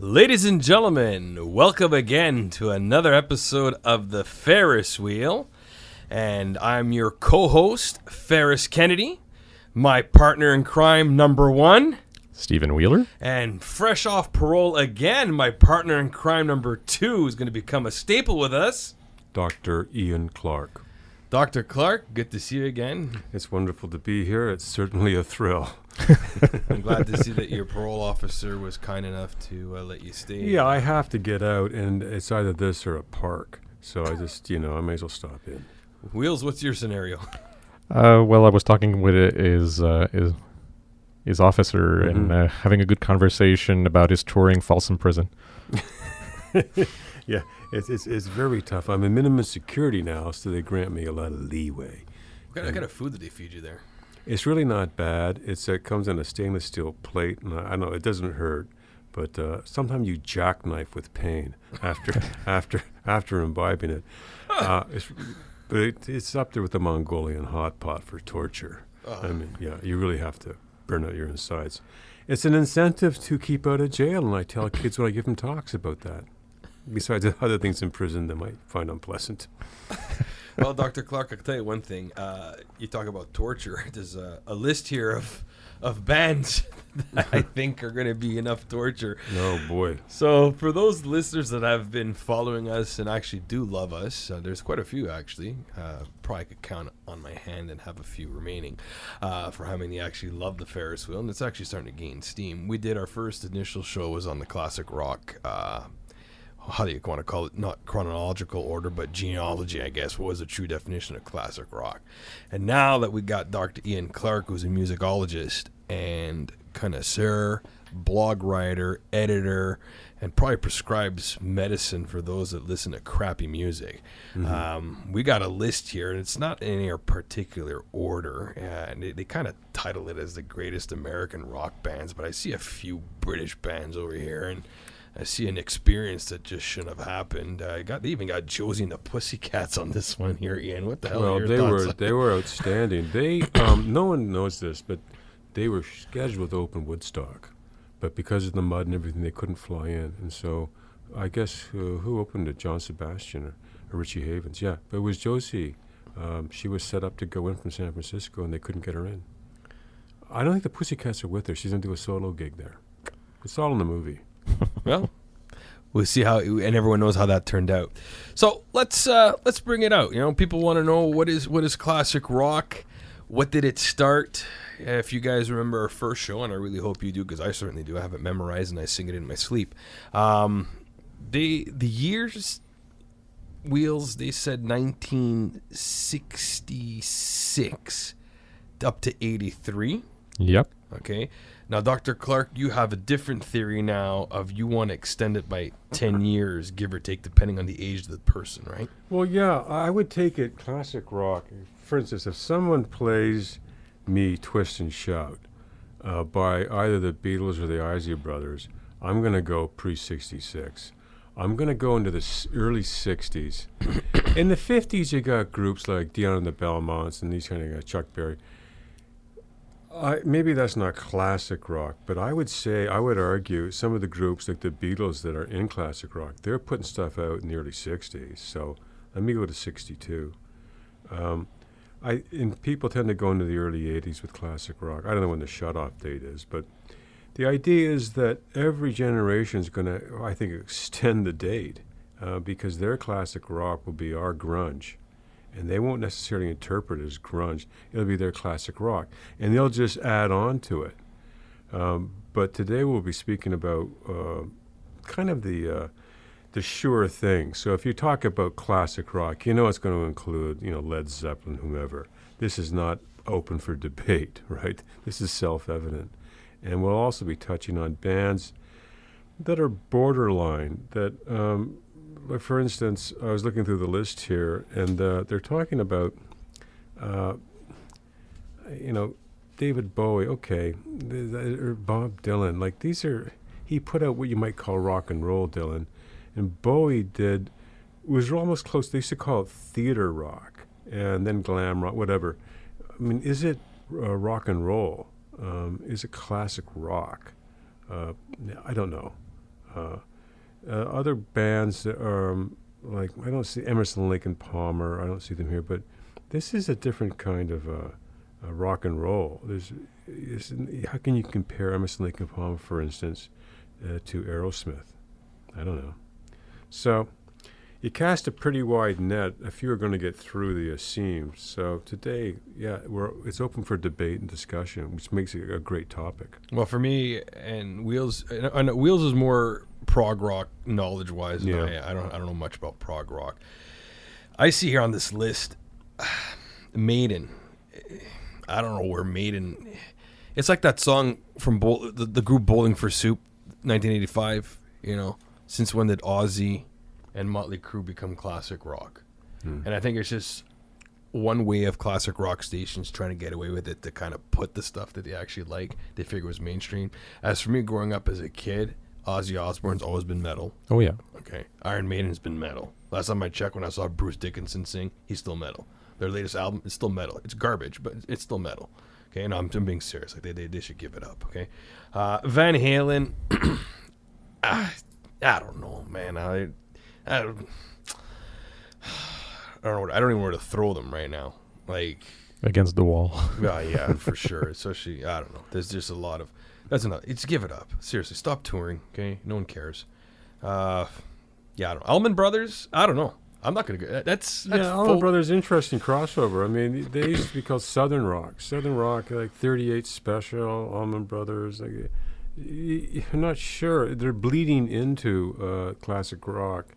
Ladies and gentlemen, welcome again to another episode of the Ferris Wheel. And I'm your co-host, Ferris Kennedy, my partner in crime, number one, Stephen Wheeler. And fresh off parole again, my partner in crime, number two, is going to become a staple with us, Dr. Ian Clark. Dr. Clark, good to see you again. It's wonderful to be here. It's certainly a thrill. I'm glad to see that your parole officer was kind enough to let you stay. Yeah, I have to get out, and it's either this or a park. So I just, I may as well stop in. Wheels, what's your scenario? Well, I was talking with his officer and having a good conversation about his touring Folsom Prison. Yeah, it's very tough. I'm in minimum security now, so they grant me a lot of leeway. What kind of food did they feed you there? It's really not bad. It comes in a stainless steel plate, and I know it doesn't hurt, but sometimes you jackknife with pain after imbibing it. It's up there with the Mongolian hot pot for torture. I mean, yeah, you really have to burn out your insides. It's an incentive to keep out of jail, and I tell kids when I give them talks about that. Besides the other things in prison they might find unpleasant. Well, Dr. Clark, I can tell you one thing. You talk about torture. There's a list here of bands that I think are going to be enough torture. Oh, boy. So for those listeners that have been following us and actually do love us, there's quite a few, actually. Probably could count on my hand and have a few remaining for how many actually love the Ferris wheel. And it's actually starting to gain steam. We did our first initial show was on the classic rock how do you want to call it? Not chronological order, but genealogy, I guess. What was the true definition of classic rock? And now that we got Dr. Ian Clark, who's a musicologist and connoisseur, blog writer, editor, and probably prescribes medicine for those that listen to crappy music. We got a list here, and it's not in any particular order. And they kind of title it as the greatest American rock bands, but I see a few British bands over here, and I see an experience that just shouldn't have happened. They even got Josie and the Pussycats on this one here, Ian. What the hell are your thoughts? They were outstanding. They no one knows this, but they were scheduled to open Woodstock, but because of the mud and everything, they couldn't fly in. And so, I guess who opened it? John Sebastian or Richie Havens? Yeah, but it was Josie. She was set up to go in from San Francisco, and they couldn't get her in. I don't think the Pussycats are with her. She's going to do a solo gig there. It's all in the movie. Well, we'll see how, and everyone knows how that turned out. So let's bring it out. People want to know what is classic rock. What did it start? If you guys remember our first show, and I really hope you do, because I certainly do. I have it memorized and I sing it in my sleep. The years, Wheels, they said 1966 up to 83. Yep. Okay. Now, Dr. Clark, you have a different theory now of you want to extend it by 10 years, give or take, depending on the age of the person, right? Well, yeah, I would take it classic rock. For instance, if someone plays me Twist and Shout by either the Beatles or the Isley Brothers, I'm going to go pre-66. I'm going to go into the early 60s. In the 50s, you got groups like Dion and the Belmonts and these kind of guys, Chuck Berry. Maybe that's not classic rock, but I would argue some of the groups like the Beatles that are in classic rock, they're putting stuff out in the early 60s. So let me go to 62. And people tend to go into the early 80s with classic rock. I don't know when the shut-off date is, but the idea is that every generation is going to, I think, extend the date because their classic rock will be our grunge. And they won't necessarily interpret it as grunge. It'll be their classic rock. And they'll just add on to it. But today we'll be speaking about kind of the sure thing. So if you talk about classic rock, it's going to include, Led Zeppelin, whomever. This is not open for debate, right? This is self-evident. And we'll also be touching on bands that are borderline, that... like for instance, I was looking through the list here, and they're talking about, David Bowie, okay, or Bob Dylan. Like he put out what you might call rock and roll, Dylan, and Bowie was almost close. They used to call it theater rock, and then glam rock, whatever. I mean, is it rock and roll? Is it classic rock? I don't know. Other bands that are like, I don't see Emerson, Lake and Palmer. I don't see them here, but this is a different kind of rock and roll. How can you compare Emerson, Lake and Palmer, for instance, to Aerosmith? I don't know. So you cast a pretty wide net. A few are going to get through the seams. So today, it's open for debate and discussion, which makes it a great topic. Well, for me and Wheels, I know Wheels is more prog rock knowledge-wise. Yeah. I don't know much about prog rock. I see here on this list, Maiden. I don't know where Maiden. It's like that song from the group Bowling for Soup, 1985. Since when did Ozzy and Motley Crue become classic rock? And I think it's just one way of classic rock stations trying to get away with it, to kind of put the stuff that they actually like, they figure was mainstream. As for me, growing up as a kid, Ozzy Osbourne's always been metal. Oh, yeah. Okay. Iron Maiden's been metal. Last time I checked, when I saw Bruce Dickinson sing, he's still metal. Their latest album is still metal. It's garbage, but it's still metal. Okay, and I'm being serious. Like they should give it up. Okay, Van Halen. I don't know, man. I don't know. I don't even know where to throw them right now. Like Against the wall. yeah, for sure. Especially, I don't know. There's just a lot of. That's enough. It's give it up. Seriously, stop touring. Okay, no one cares. I don't know. Allman Brothers. I don't know. I'm not gonna go. That's Allman Brothers, interesting crossover. I mean, they used to be called Southern Rock. Southern Rock, like 38 Special, Allman Brothers. Like, I'm not sure. They're bleeding into classic rock.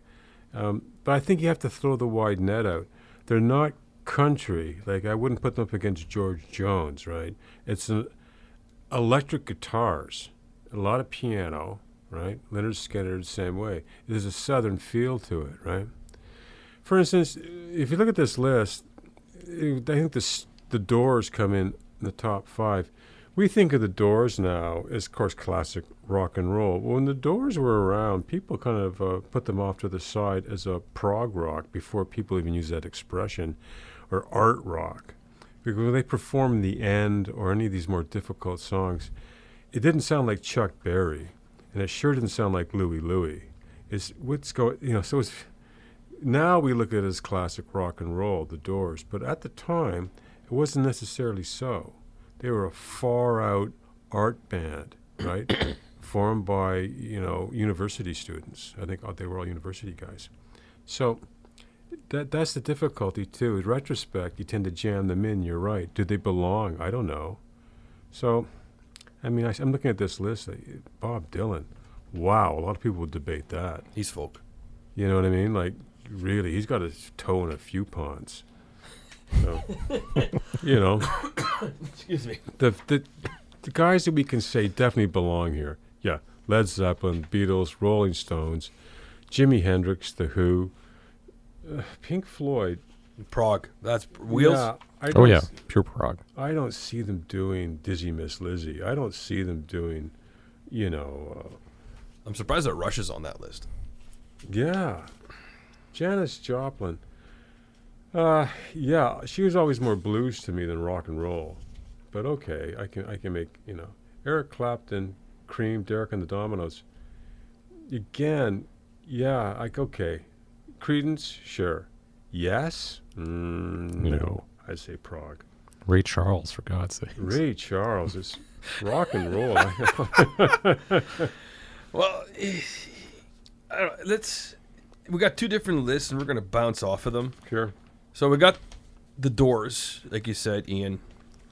But I think you have to throw the wide net out. They're not country. Like, I wouldn't put them up against George Jones, right? It's electric guitars, a lot of piano, right? Leonard Skinner the same way. There's a Southern feel to it, right? For instance, if you look at this list, I think the Doors come in the top 5. We think of the Doors now as, of course, classic rock and roll. When the Doors were around, people kind of put them off to the side as a prog rock before people even use that expression, or art rock. Because when they performed The End or any of these more difficult songs, it didn't sound like Chuck Berry, and it sure didn't sound like Louie Louie. So it's. Now we look at it as classic rock and roll, the Doors, but at the time, it wasn't necessarily so. They were a far-out art band, right? Formed by, university students. I think they were all university guys. So that's the difficulty, too. In retrospect, you tend to jam them in, you're right. Do they belong? I don't know. So, I mean, I'm looking at this list. Bob Dylan, wow, a lot of people would debate that. He's folk. You know what I mean? Like, really, he's got his toe in a few ponds. So, Excuse me. The guys that we can say definitely belong here. Yeah, Led Zeppelin, Beatles, Rolling Stones, Jimi Hendrix, The Who, Pink Floyd. Prog. That's Wheels. Yeah, Pure prog. I don't see them doing Dizzy Miss Lizzy. I don't see them doing, I'm surprised that Rush is on that list. Yeah. Janis Joplin. She was always more blues to me than rock and roll. But okay, I can make, Eric Clapton, Cream, Derek and the Dominoes. Again, okay. Creedence, sure. Yes? No. I'd say prog. Ray Charles, for God's sake. Ray Charles is rock and roll. Well, we got two different lists, and we're going to bounce off of them. Sure. So we got the Doors, like you said, Ian,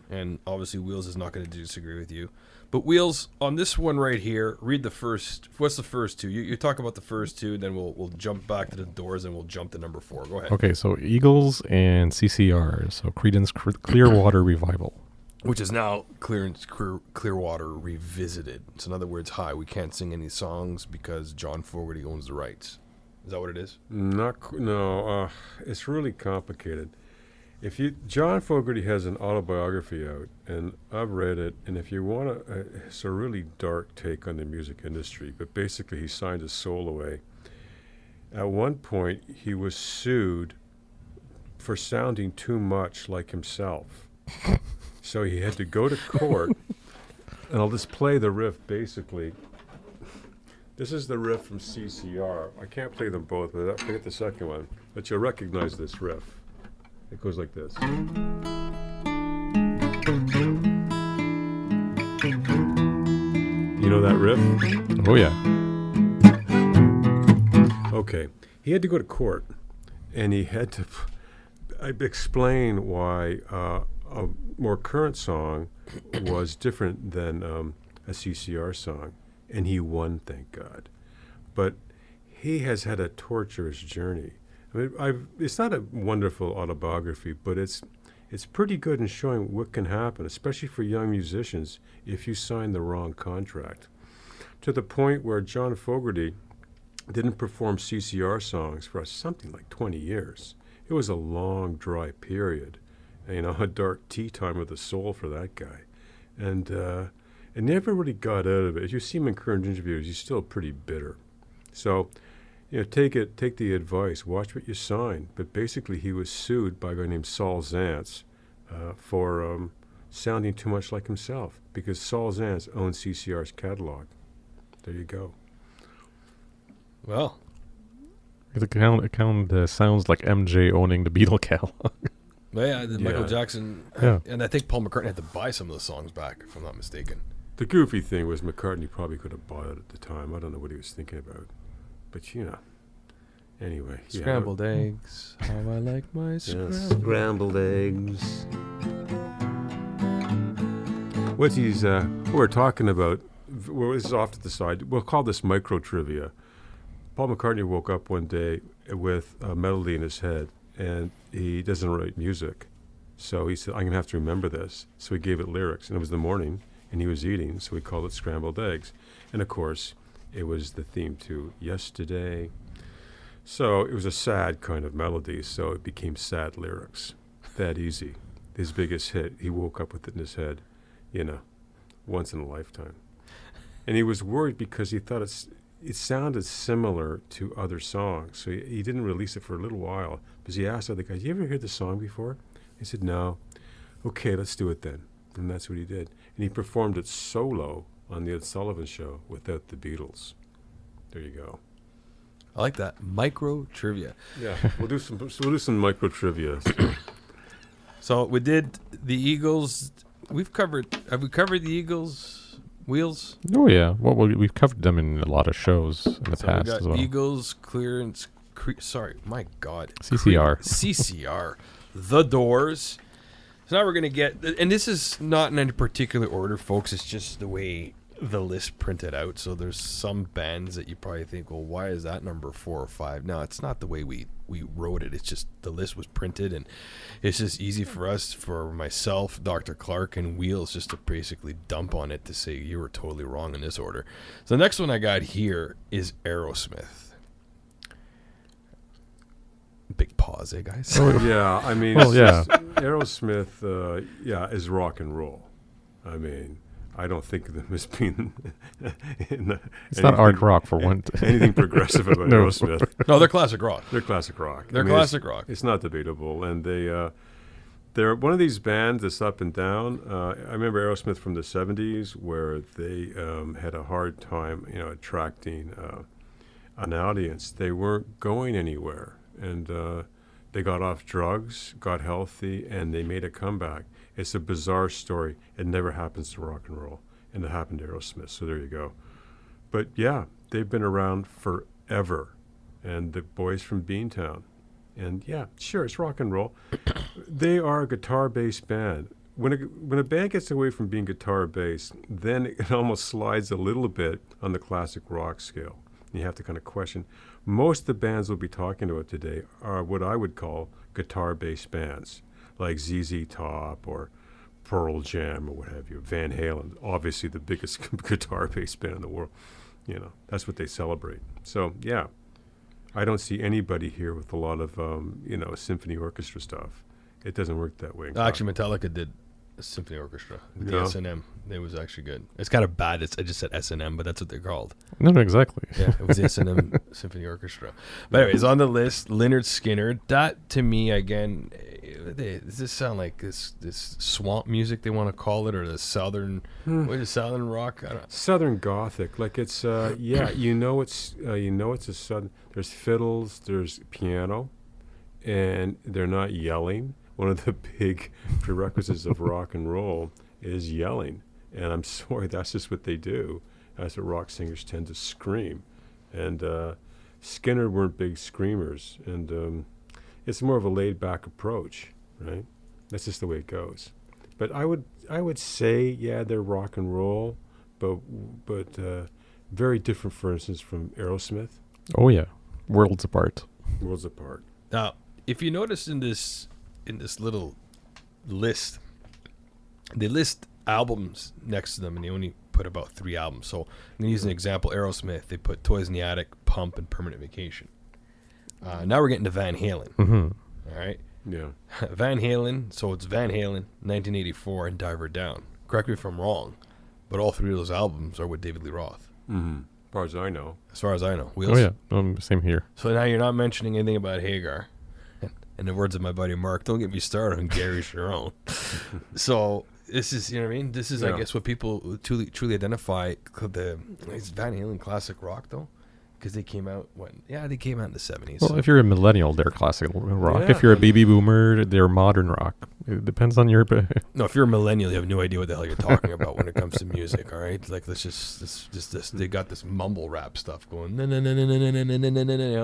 and obviously Wheels is not going to disagree with you. But Wheels, on this one right here, read the first. What's the first two? You talk about the first two, then we'll jump back to the Doors, and we'll jump to number 4. Go ahead. Okay, so Eagles and CCR, so Creedence Clearwater Revival. Which is now Clearwater Revisited. So in other words, we can't sing any songs because John Fogerty owns the rights. Is that what it is? No. It's really complicated. John Fogerty has an autobiography out, and I've read it. And if you want it's a really dark take on the music industry. But basically, he signed his soul away. At one point, he was sued for sounding too much like himself. So he had to go to court, and I'll just play the riff. Basically, This is the riff from CCR. I can't play them both, but I forget the second one. But you'll recognize this riff. It goes like this. You know that riff? Oh yeah. Okay. He had to go to court, and he had to explain why a more current song was different than a CCR song. And he won, thank God. But he has had a torturous journey. I mean, it's not a wonderful autobiography, but it's pretty good in showing what can happen, especially for young musicians, if you sign the wrong contract. To the point where John Fogerty didn't perform CCR songs for something like 20 years. It was a long, dry period. A dark tea time of the soul for that guy. And it never really got out of it. As you see him in current interviews, he's still pretty bitter. So, take the advice, watch what you sign. But basically, he was sued by a guy named Saul Zaentz for sounding too much like himself, because Saul Zaentz owned CCR's catalog. There you go. Well, It sounds like MJ owning the Beatle catalog. Michael Jackson, Yeah. and I think Paul McCartney had to buy some of the songs back, if I'm not mistaken. The goofy thing was McCartney probably could have bought it at the time. I don't know what he was thinking about. But, anyway. Scrambled eggs, how I like my Scrambled eggs. What we're talking about, this is off to the side. We'll call this micro trivia. Paul McCartney woke up one day with a melody in his head, and he doesn't write music. So he said, I'm going to have to remember this. So he gave it lyrics, and it was the morning, and he was eating, so he called it Scrambled Eggs. And, of course, it was the theme to Yesterday. So it was a sad kind of melody, so it became sad lyrics. That easy. His biggest hit, he woke up with it in his head, once in a lifetime. And he was worried because he thought it sounded similar to other songs. So he didn't release it for a little while because he asked other guys, you ever heard the song before? He said, no. Okay, let's do it then. And that's what he did. And he performed it solo on the Ed Sullivan Show without the Beatles. There you go. I like that. Micro trivia. Yeah, we'll do some micro trivia. So we did the Eagles. Have we covered the Eagles? Wheels? Oh yeah. Well, we've covered them in a lot of shows in the So we past got as well. Eagles, Clearance, my God. CCR. CCR. The Doors. So now we're going to get, and this is not in any particular order, folks. It's just the way the list printed out. So there's some bands that you probably think, well, why is that number 4 or 5? No, it's not the way we wrote it. It's just the list was printed, and it's just easy for us, for myself, Dr. Clark, and Wheels, just to basically dump on it to say you were totally wrong in this order. So the next one I got here is Aerosmith. Big pause, guys? Yeah, I mean, Well, yeah. Aerosmith, is rock and roll. I mean, I don't think of them as being It's not art rock for one. anything progressive about No. Aerosmith. No, they're classic rock. They're classic rock. They're classic rock. It's not debatable, and they're one of these bands that's up and down. I remember Aerosmith from the '70s, where they had a hard time, attracting an audience. They weren't going anywhere, and they got off drugs, got healthy, and they made a comeback. It's a bizarre story. It never happens to rock and roll, and it happened to Aerosmith. So there you go. But yeah, they've been around forever, and the boys from Beantown, and yeah, sure, it's rock and roll. They are a guitar-based band. When a band gets away from being guitar-based, then it almost slides a little bit on the classic rock scale. You have to kind of question. Most of the bands we'll be talking about today are what I would call guitar-based bands, like ZZ Top or Pearl Jam or what have you. Van Halen, obviously the biggest guitar-based band in the world. That's what they celebrate. So, yeah, I don't see anybody here with a lot of, symphony orchestra stuff. It doesn't work that way. Actually, Metallica did a symphony orchestra. The Yeah. S&M. It was actually good. It's kind of bad. I just said S&M, but that's what they're called. No, exactly. Yeah, it was the S&M Symphony Orchestra. But anyways, on the list, Lynyrd Skynyrd. That, to me, again, Does this sound like this swamp music they want to call it, or the southern? What is southern rock? I don't. Southern Gothic, like it's it's a southern. There's fiddles, there's piano, and they're not yelling. One of the big prerequisites of rock and roll is yelling, and I'm sorry, that's just what they do. That's what rock singers tend to scream, and Skinner weren't big screamers, and it's more of a laid-back approach, right? That's just the way it goes. But I would say, yeah, they're rock and roll, but very different, for instance, from Aerosmith. Oh yeah, worlds apart. Worlds apart. Now, if you notice in this little list, they list albums next to them, and they only put about 3 albums. So I'm going to use an example. Aerosmith, they put Toys in the Attic, Pump, and Permanent Vacation. Now we're getting to Van Halen. Mm-hmm. All right. Yeah. Van Halen. So it's Van Halen, 1984, and Diver Down. Correct me if I'm wrong, but all 3 of those albums are with David Lee Roth. Mm-hmm. As far as I know. As far as I know. Wheels? Oh yeah, same here. So now you're not mentioning anything about Hagar. In the words of my buddy Mark, don't get me started on Gary Sharon. So this is, you know what I mean? This is, I guess, what people truly identify. It's Van Halen classic rock, though. Because they came out they came out in the 70s. Well, if you're a millennial, they're classical rock. Yeah. If you're a baby boomer, they're modern rock. It depends on your. No, if you're a millennial, you have no idea what the hell you're talking about when it comes to music. All right, like let's just they got this mumble rap stuff going. No,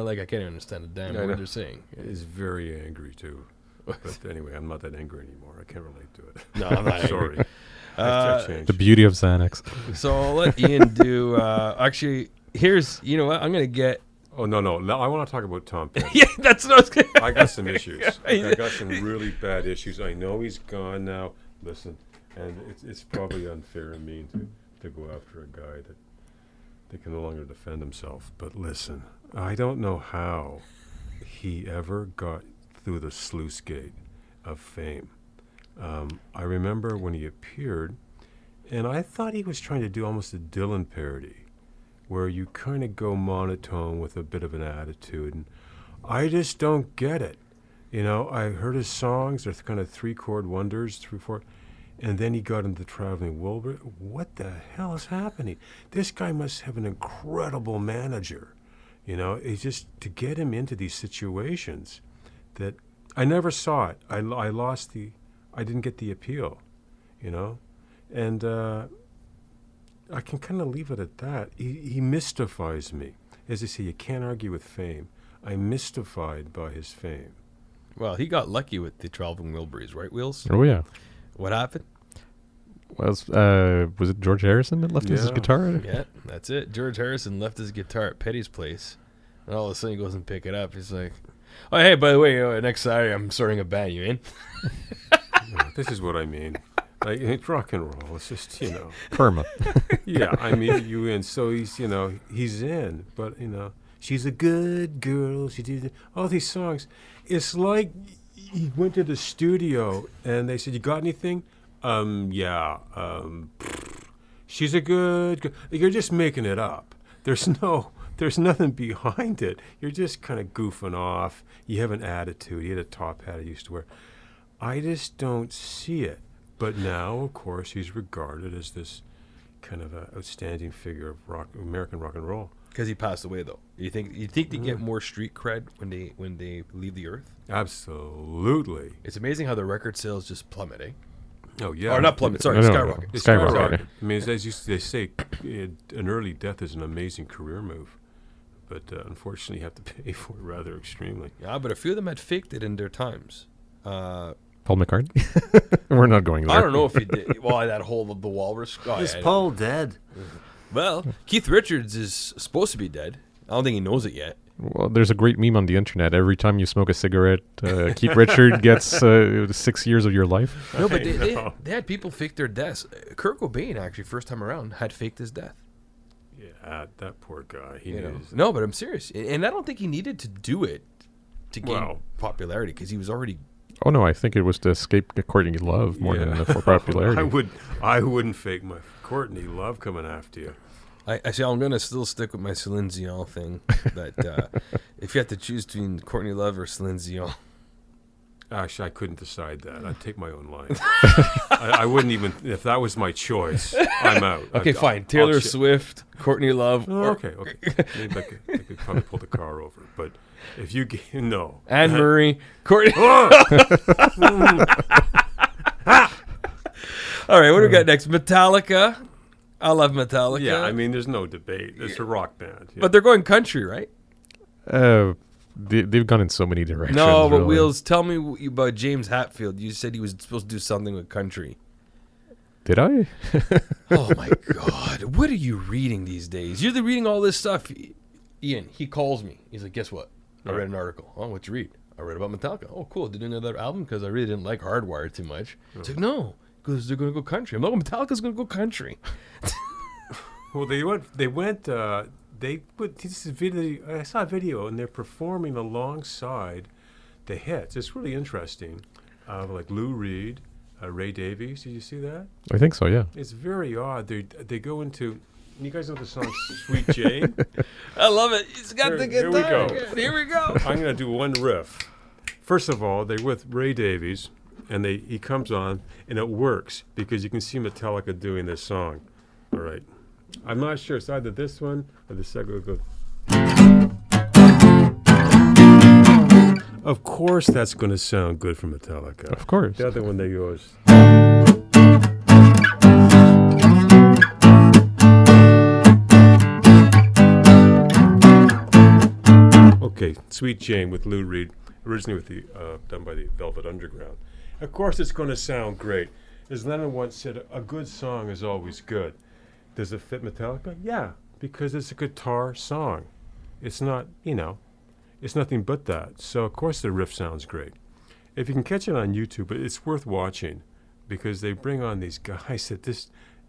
like I can't understand a damn word they're saying. It's very angry too. But anyway, I'm not that angry anymore. I can't relate to it. No, I'm not sorry. I've The beauty of Xanax. So I'll let Ian do. Actually, here's, you know what, I'm gonna get. Oh no! I want to talk about Tom Petty. Yeah, that's what I was gonna. I got some issues. Yeah. I got some really bad issues. I know he's gone now. Listen, and it's probably unfair and mean to go after a guy that can no longer defend himself. But listen, I don't know how he ever got through the sluice gate of fame. I remember when he appeared, and I thought he was trying to do almost a Dylan parody, where you kind of go monotone with a bit of an attitude. And I just don't get it. You know, I heard his songs. They're kind of 3-chord wonders, 3-4. And then he got into Traveling Wilbur. What the hell is happening? This guy must have an incredible manager. You know, it's just to get him into these situations that I never saw it. I didn't get the appeal, you know. And I can kind of leave it at that. He mystifies me. As I say, you can't argue with fame. I'm mystified by his fame. Well, he got lucky with the Traveling Wilburys, right, Wheels? Oh yeah. What happened? Was it George Harrison that left his guitar? Yeah, that's it. George Harrison left his guitar at Petty's place, and all of a sudden he goes and pick it up. He's like, "Oh, hey, by the way, next Saturday I'm starting a band. You in?" This is what I mean. Like, it's rock and roll. It's just, you know. Karma. Yeah, I mean, you in. So he's in. But, she's a good girl. She did all these songs. It's like he went to the studio and they said, "You got anything?" Yeah. She's a good girl. You're just making it up. There's nothing behind it. You're just kind of goofing off. You have an attitude. He had a top hat he used to wear. I just don't see it. But now, of course, he's regarded as this kind of a outstanding figure of American rock and roll. Because he passed away, though. You think they get more street cred when they leave the earth? Absolutely. It's amazing how the record sales just plummet, eh? Oh yeah. Or not plummet. Sorry, No. skyrocket. It's Skyrocket. skyrocket. I mean, they say, an early death is an amazing career move, but unfortunately, you have to pay for it rather extremely. Yeah, but a few of them had faked it in their times. Paul McCartney? We're not going there. I don't know if he did. Well, that whole of the walrus. Oh, Is yeah, Paul dead? Well, Keith Richards is supposed to be dead. I don't think he knows it yet. Well, there's a great meme on the internet. Every time you smoke a cigarette, Keith Richard gets 6 years of your life. No, but they had people fake their deaths. Kurt Cobain, actually, first time around, had faked his death. Yeah, that poor guy. No, but I'm serious. And I don't think he needed to do it to gain popularity because he was already... Oh, no, I think it was to escape Courtney Love more than for popularity. I wouldn't fake my Courtney Love coming after you. I say I'm going to still stick with my Celine Dion thing. That if you have to choose between Courtney Love or Celine Dion, Actually, I couldn't decide that. I'd take my own line. I wouldn't even, if that was my choice, I'm out. Okay, fine. Taylor Swift, Courtney Love. Oh, okay. Maybe I could probably pull the car over. But if you no. Anne Murray, Courtney. Oh! All right, what do we got next? Metallica. I love Metallica. Yeah, I mean, there's no debate. It's a rock band. Yeah. But they're going country, right? They've gone in so many directions. No, but really. Wheels, tell me about James Hetfield. You said he was supposed to do something with country. Did I? Oh my God, what are you reading these days? You're reading all this stuff. Ian, he calls me. He's like, guess what? I read an article. Oh, what'd you read? I read about Metallica. Oh, cool. Did another album? Because I really didn't like Hardwire too much. It's like, no, because they're going to go country. I'm like, Metallica's going to go country. Well, they put this video. I saw a video, and they're performing alongside the hits. It's really interesting. Like Lou Reed, Ray Davies. Did you see that? I think so, yeah. It's very odd. They go into. You guys know the song "Sweet Jane"? I love it. He's got the guitar. Here we go. Again. Here we go. I'm going to do one riff. First of all, they're with Ray Davies, and he comes on, and it works because you can see Metallica doing this song. All right. I'm not sure. It's either this one or the second goes. Of course, that's going to sound good for Metallica. Of course. The other one that goes. Okay, Sweet Jane with Lou Reed, originally with the done by the Velvet Underground. Of course, it's going to sound great. As Lennon once said, a good song is always good. Does it fit Metallica? Yeah, because it's a guitar song. It's not, it's nothing but that. So, of course, the riff sounds great. If you can catch it on YouTube, it's worth watching because they bring on these guys that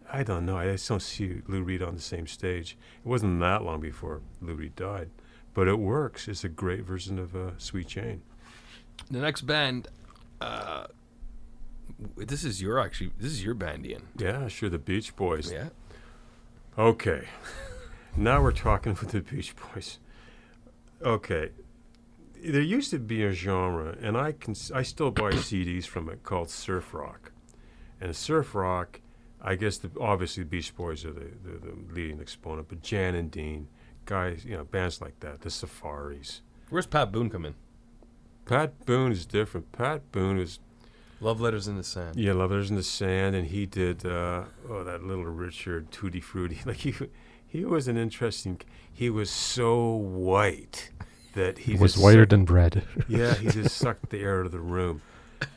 I don't know, I just don't see Lou Reed on the same stage. It wasn't that long before Lou Reed died, but it works. It's a great version of Sweet Jane. The next band, this is your band, Ian. Yeah, sure, the Beach Boys. Yeah. Okay. Now we're talking with the Beach Boys. Okay. There used to be a genre, and I still buy CDs from it called surf rock. And surf rock, I guess obviously the Beach Boys are the leading exponent, but Jan and Dean, guys, bands like that, the Safaris. Where's Pat Boone come in? Pat Boone is different. Pat Boone is Love Letters in the Sand. Yeah, Love Letters in the Sand, and he did that Little Richard, Tutti Frutti. Like he was an interesting. He was so white that he was whiter than bread. Yeah, he just sucked the air out of the room,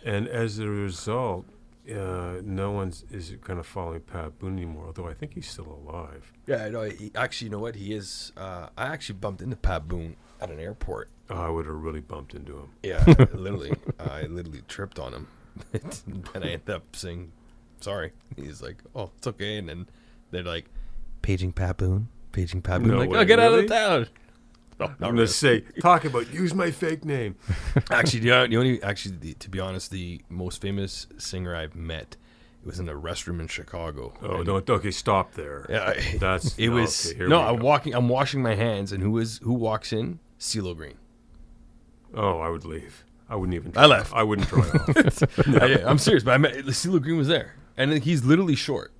and as a result, no one is kind of following Pat Boone anymore. Although I think he's still alive. Yeah, I know. Actually, you know what? He is. I actually bumped into Pat Boone at an airport. Oh, I would have really bumped into him. Yeah, literally. I literally tripped on him. And I ended up saying, sorry. He's like, oh, it's okay. And then they're like, paging Pat Boone. No like, way, oh, get out really? of town. No, I'm going to say, talk about use my fake name. Actually, to be honest, the most famous singer I've met, it was in a restroom in Chicago. Oh, okay, stop there. Yeah, That's it was. Okay, No, I'm washing my hands, and who walks in? CeeLo Green. Oh, I would leave. I wouldn't even. Try I left. I wouldn't try off. I'm serious, but I met CeeLo Green was there, and he's literally short.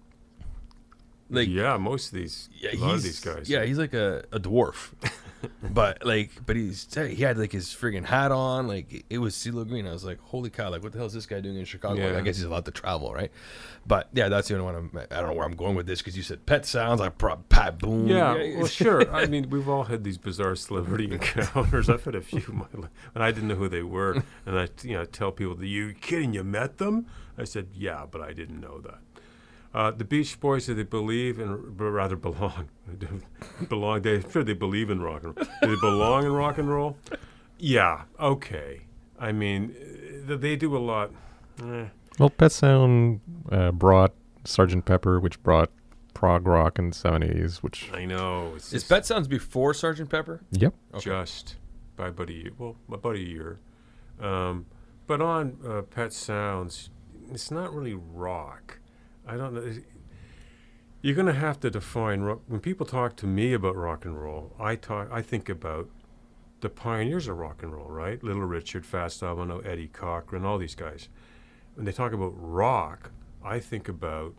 Like, yeah, most of these, a lot of these guys. Yeah, he's like a dwarf, but he had like his friggin' hat on. Like it was CeeLo Green. I was like, holy cow! Like what the hell is this guy doing in Chicago? Yeah. Like, I guess he's allowed to travel, right? But yeah, that's the only one. I don't know where I'm going with this because you said Pet Sounds. I brought Pat Boone. Yeah, well, sure. I mean, we've all had these bizarre celebrity encounters. I've had a few in my life, and I didn't know who they were. And I tell people, "Are you kidding? You met them?" I said, "Yeah, but I didn't know that." The Beach Boys, do they believe in, but rather belong? Belong? They believe in rock and roll. Do they belong in rock and roll? Yeah. Okay. I mean, they do a lot. Well, Pet Sound brought Sgt. Pepper, which brought prog rock in the 70s, which... I know. Is Pet Sounds before Sgt. Pepper? Yep. Okay. Just by about a year. Well, about a year. But on Pet Sounds, it's not really rock. I don't know. You're going to have to define rock. When people talk to me about rock and roll, I think about the pioneers of rock and roll, right? Little Richard, Fats Domino, Eddie Cochran, all these guys. When they talk about rock, I think about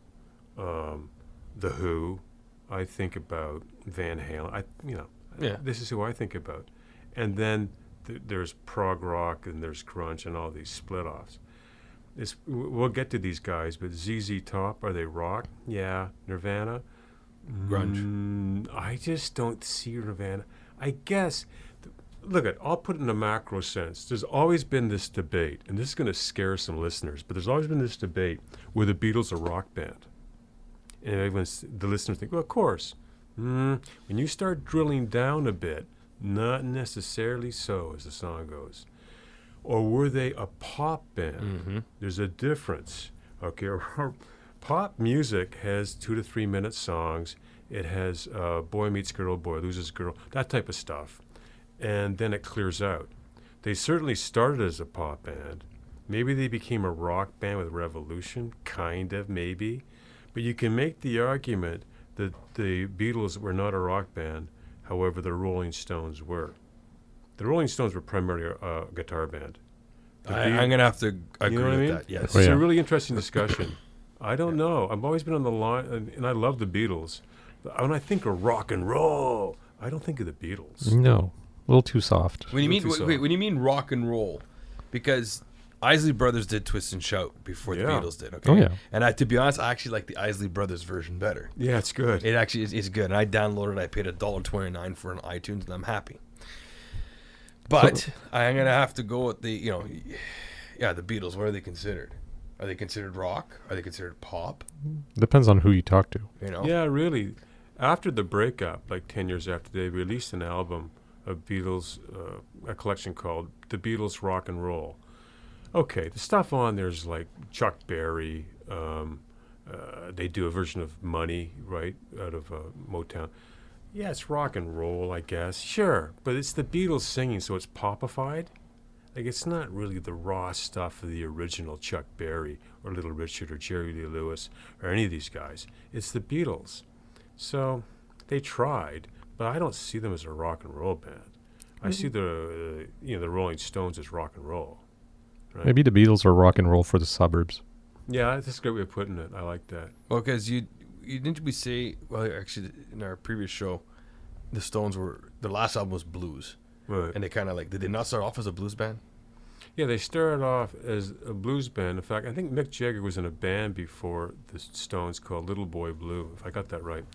The Who. I think about Van Halen. Yeah. This is who I think about. And then there's prog rock and there's grunge and all these split-offs. We'll get to these guys, but ZZ Top, are they rock? Yeah. Nirvana? Grunge. I just don't see Nirvana. I guess, I'll put it in a macro sense. There's always been this debate, and this is going to scare some listeners, but there's always been this debate, were the Beatles a rock band? And the listeners think, well, of course. When you start drilling down a bit, not necessarily so, as the song goes. Or were they a pop band? Mm-hmm. There's a difference. Okay, pop music has 2 to 3 minute songs. It has boy meets girl, boy loses girl, that type of stuff. And then it clears out. They certainly started as a pop band. Maybe they became a rock band with Revolution, kind of, maybe. But you can make the argument that the Beatles were not a rock band, however, the Rolling Stones were. The Rolling Stones were primarily a guitar band. I'm going to have to agree what I with mean? that, yes. Oh, It's yeah. a really interesting discussion. I don't know. I've always been on the line, and I love the Beatles. But when I think of rock and roll, I don't think of the Beatles. No, a little too soft. When you mean Goofy song. when you mean rock and roll, because Isley Brothers did Twist and Shout before the Yeah. Beatles did. Okay. Oh, yeah. And to be honest, I actually like the Isley Brothers version better. Yeah, it's good. It actually is good. And I downloaded it. I paid $1.29 for it on iTunes, and I'm happy. But I'm gonna have to go with the the Beatles. What are they considered? Are they considered rock? Are they considered pop? Depends on who you talk to. Yeah, really. After the breakup, like 10 years after, they released an album of Beatles, a collection called The Beatles Rock and Roll. Okay, the stuff on there's like Chuck Berry. They do a version of Money, right, out of Motown. Yeah, it's rock and roll, I guess. Sure, but it's the Beatles singing, so it's popified. Like, it's not really the raw stuff of the original Chuck Berry or Little Richard or Jerry Lee Lewis or any of these guys. It's the Beatles. So they tried, but I don't see them as a rock and roll band. I see the Rolling Stones as rock and roll. Right? Maybe the Beatles are rock and roll for the suburbs. Yeah, that's a great way of putting it. I like that. Well, because you didn't we say, well, actually in our previous show, the Stones their last album was blues, Right. and they kind of did they not start off as a blues band? Yeah, they started off as a blues band. In fact, I think Mick Jagger was in a band before the Stones called Little Boy Blue, if I got that right.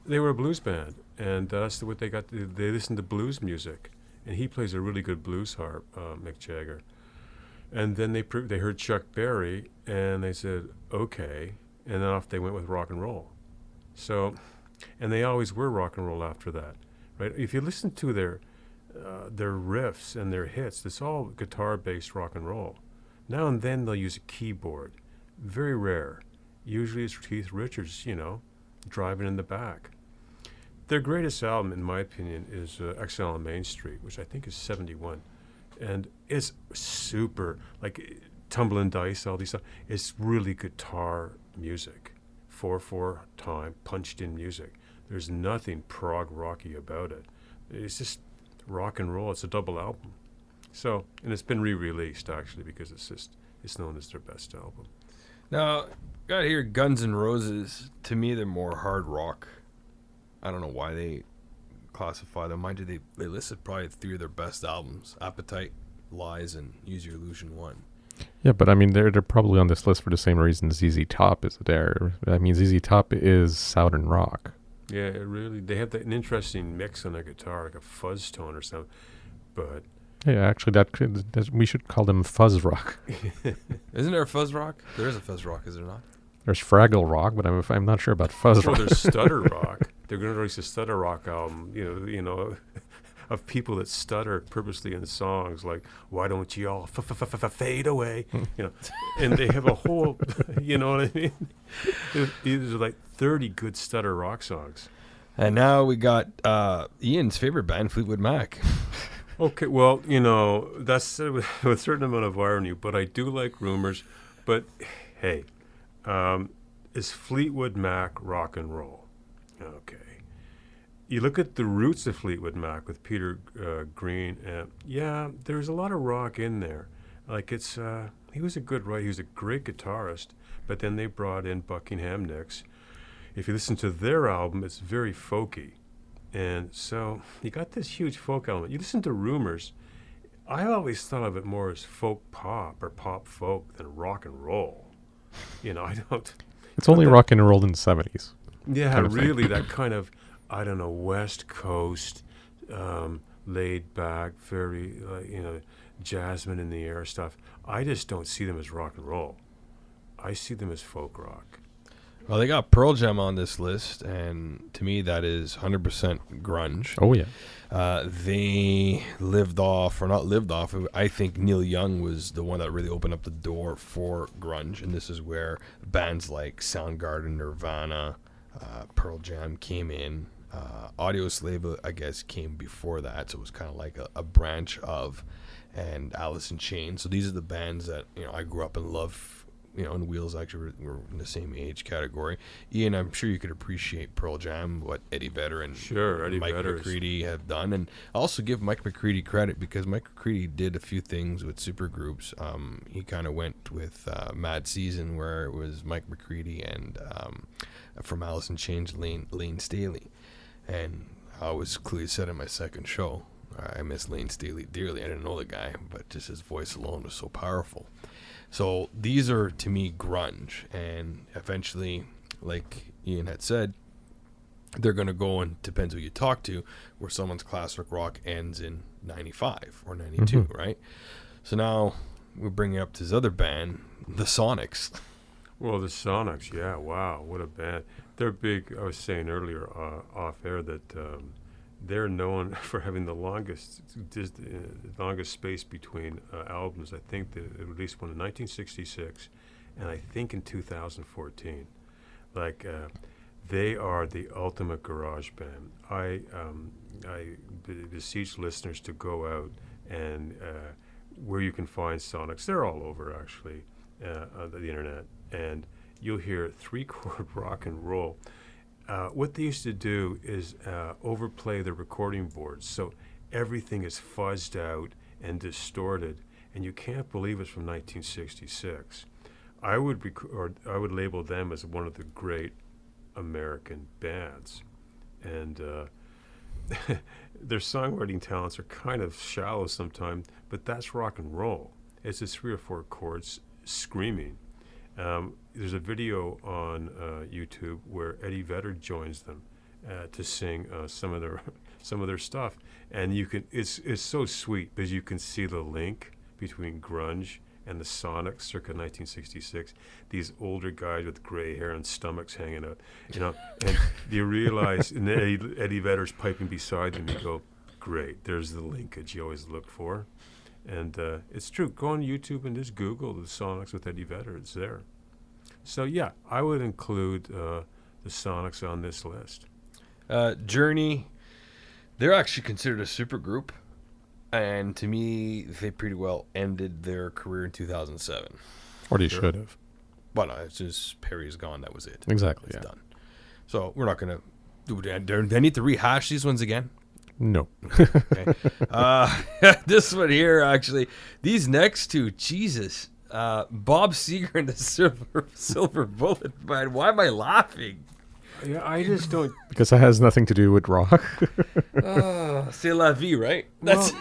They were a blues band, and that's what they got. They listened to blues music, and he plays a really good blues harp, Mick Jagger. And then they heard Chuck Berry, and they said, okay, and then off they went with rock and roll. So, and they always were rock and roll after that, right? If you listen to their riffs and their hits, it's all guitar-based rock and roll. Now and then they'll use a keyboard. Very rare. Usually it's Keith Richards, driving in the back. Their greatest album, in my opinion, is Exile on Main Street, which I think is 71. And it's super, like Tumbling Dice, all these stuff. It's really guitar music. 4/4 time, punched-in music. There's nothing prog rocky about it. It's just rock and roll. It's a double album. So, and it's been re-released actually because it's known as their best album. Now, got here Guns N' Roses. To me, they're more hard rock. I don't know why they classify them. Mind you, they listed probably 3 of their best albums: Appetite, Lies, and Use Your Illusion 1. Yeah, but I mean, they're probably on this list for the same reason ZZ Top is there. I mean, ZZ Top is Southern rock. Yeah, they have an interesting mix on their guitar, like a fuzz tone or something. But Yeah, actually, we should call them fuzz rock. Isn't there a fuzz rock? There is a fuzz rock, is there not? There's Fraggle Rock, but I'm not sure about fuzz well, rock. there's stutter rock. They're going to release a stutter rock album. Of people that stutter purposely in songs, like "Why don't you all fade away?" And they have a whole, you know what I mean? There's like 30 good stutter rock songs. And now we got Ian's favorite band, Fleetwood Mac. Okay, well, that's with a certain amount of irony, but I do like Rumors. But hey, is Fleetwood Mac rock and roll? Okay. you look at the roots of Fleetwood Mac with Peter Green. Yeah, there's a lot of rock in there. Like he was a good writer. He was a great guitarist. But then they brought in Buckingham Nicks. If you listen to their album, it's very folky. And so you got this huge folk element. You listen to Rumors. I always thought of it more as folk pop or pop folk than rock and roll. I don't. It's only rock and roll in the 70s. Yeah, kind of thing. really, that kind of, I don't know, West Coast, laid back, very, jasmine in the air stuff. I just don't see them as rock and roll. I see them as folk rock. Well, they got Pearl Jam on this list, and to me, that is 100% grunge. Oh, yeah. They lived off, or not lived off, I think Neil Young was the one that really opened up the door for grunge, and this is where bands like Soundgarden, Nirvana, Pearl Jam came in. Audioslave, I guess, came before that, so it was kind of like a branch of, and Alice in Chains. So these are the bands that I grew up and loved. And Wheels actually were in the same age category. Ian, I'm sure you could appreciate Pearl Jam, what Eddie Vedder and Mike McCready have done. And I also give Mike McCready credit because Mike McCready did a few things with supergroups. He kind of went with Mad Season, where it was Mike McCready and from Alice in Chains, Lane Staley. And I always clearly said in my second show, I miss Lane Staley dearly. I didn't know the guy, but just his voice alone was so powerful. So these are, to me, grunge. And eventually, like Ian had said, they're going to go, and depends who you talk to, where someone's classic rock ends in 95 or 92, right? So now we're bringing up this other band, the Sonics. Well, the Sonics, yeah, wow, what a band. They're big. I was saying earlier off air that they're known for having the longest space between albums. I think they released one in 1966, and I think in 2014. They are the ultimate garage band. I beseech listeners to go out and where you can find Sonics. They're all over, actually, on the internet, and you'll hear three-chord rock and roll. What they used to do is overplay the recording boards, so everything is fuzzed out and distorted, and you can't believe it's from 1966. I would label them as one of the great American bands, and their songwriting talents are kind of shallow sometimes, but that's rock and roll. It's just 3 or 4 chords screaming. There's a video on YouTube where Eddie Vedder joins them to sing some of their stuff, and it's so sweet because you can see the link between grunge and the Sonics circa 1966. These older guys with gray hair and stomachs hanging out, and you realize, and Eddie Vedder's piping beside them. You go, great. There's the linkage you always look for. And it's true. Go on YouTube and just Google the Sonics with Eddie Vedder. It's there. So, yeah, I would include the Sonics on this list. Journey, they're actually considered a supergroup. And to me, they pretty well ended their career in 2007. Or they should have. But it's just Perry's gone. That was it. Exactly, It's done. So we're not going to do they need to rehash these ones again? No. Okay. This one here, actually, these next two, Jesus, Bob Seger and the Silver Bullet. Man, why am I laughing? Yeah, I just don't. Because it has nothing to do with rock. C'est la vie, right? That's.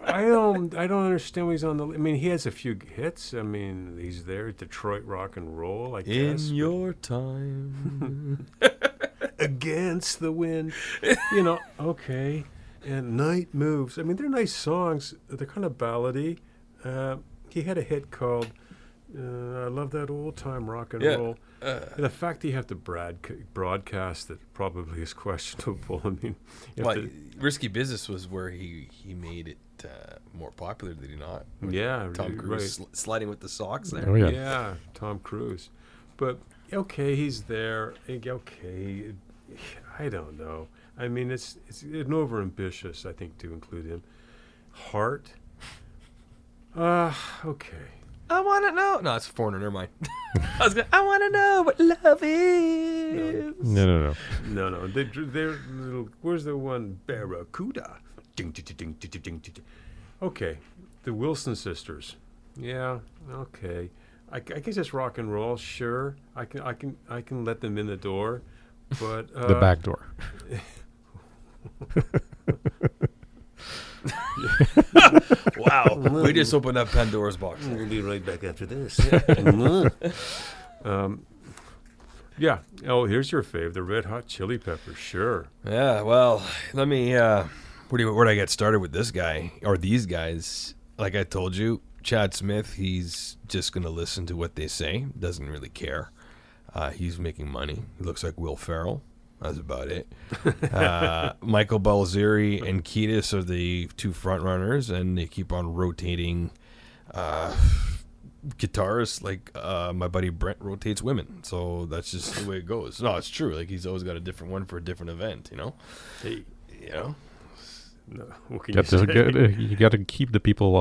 I don't understand why he's on the. I mean, he has a few hits. I mean, he's there, Detroit rock and roll. I guess. In your time. Against the wind, okay, and Night Moves. I mean, they're nice songs. They're kind of ballady. He had a hit called I Love That Old Time Rock and Roll. And the fact that you have to broadcast it probably is questionable. I mean, Risky Business was where he made it more popular, did he not? Yeah, Tom Cruise sliding with the socks there. Oh, yeah. Yeah, Tom Cruise. But okay, he's there. Okay, I don't know. I mean, it's overambitious, I think, to include him. Heart. Okay. I want to know. No, it's a foreigner. Never mind. I want to know what love is. No. No. They're little. Where's the one? Barracuda. Ding, ding, ding, ding, ding, ding, ding. Okay, the Wilson sisters. Yeah. Okay. I guess it's rock and roll. Sure. I can let them in the door, but The back door. Wow. We just opened up Pandora's box. We'll be right back after this. Yeah. Oh, here's your fave, the Red Hot Chili Peppers. Sure. Yeah, well, let me, where do I get started with this guy, or these guys? Like I told you, Chad Smith, he's just going to listen to what they say, doesn't really care. He's making money. He looks like Will Ferrell. That's about it. Michael Balzeri and Kiedis are the two front runners, and they keep on rotating guitarists like my buddy Brent rotates women. So that's just the way it goes. No, it's true. Like, he's always got a different one for a different event, you know? Hey. You know? No, what can you say? You got to keep the people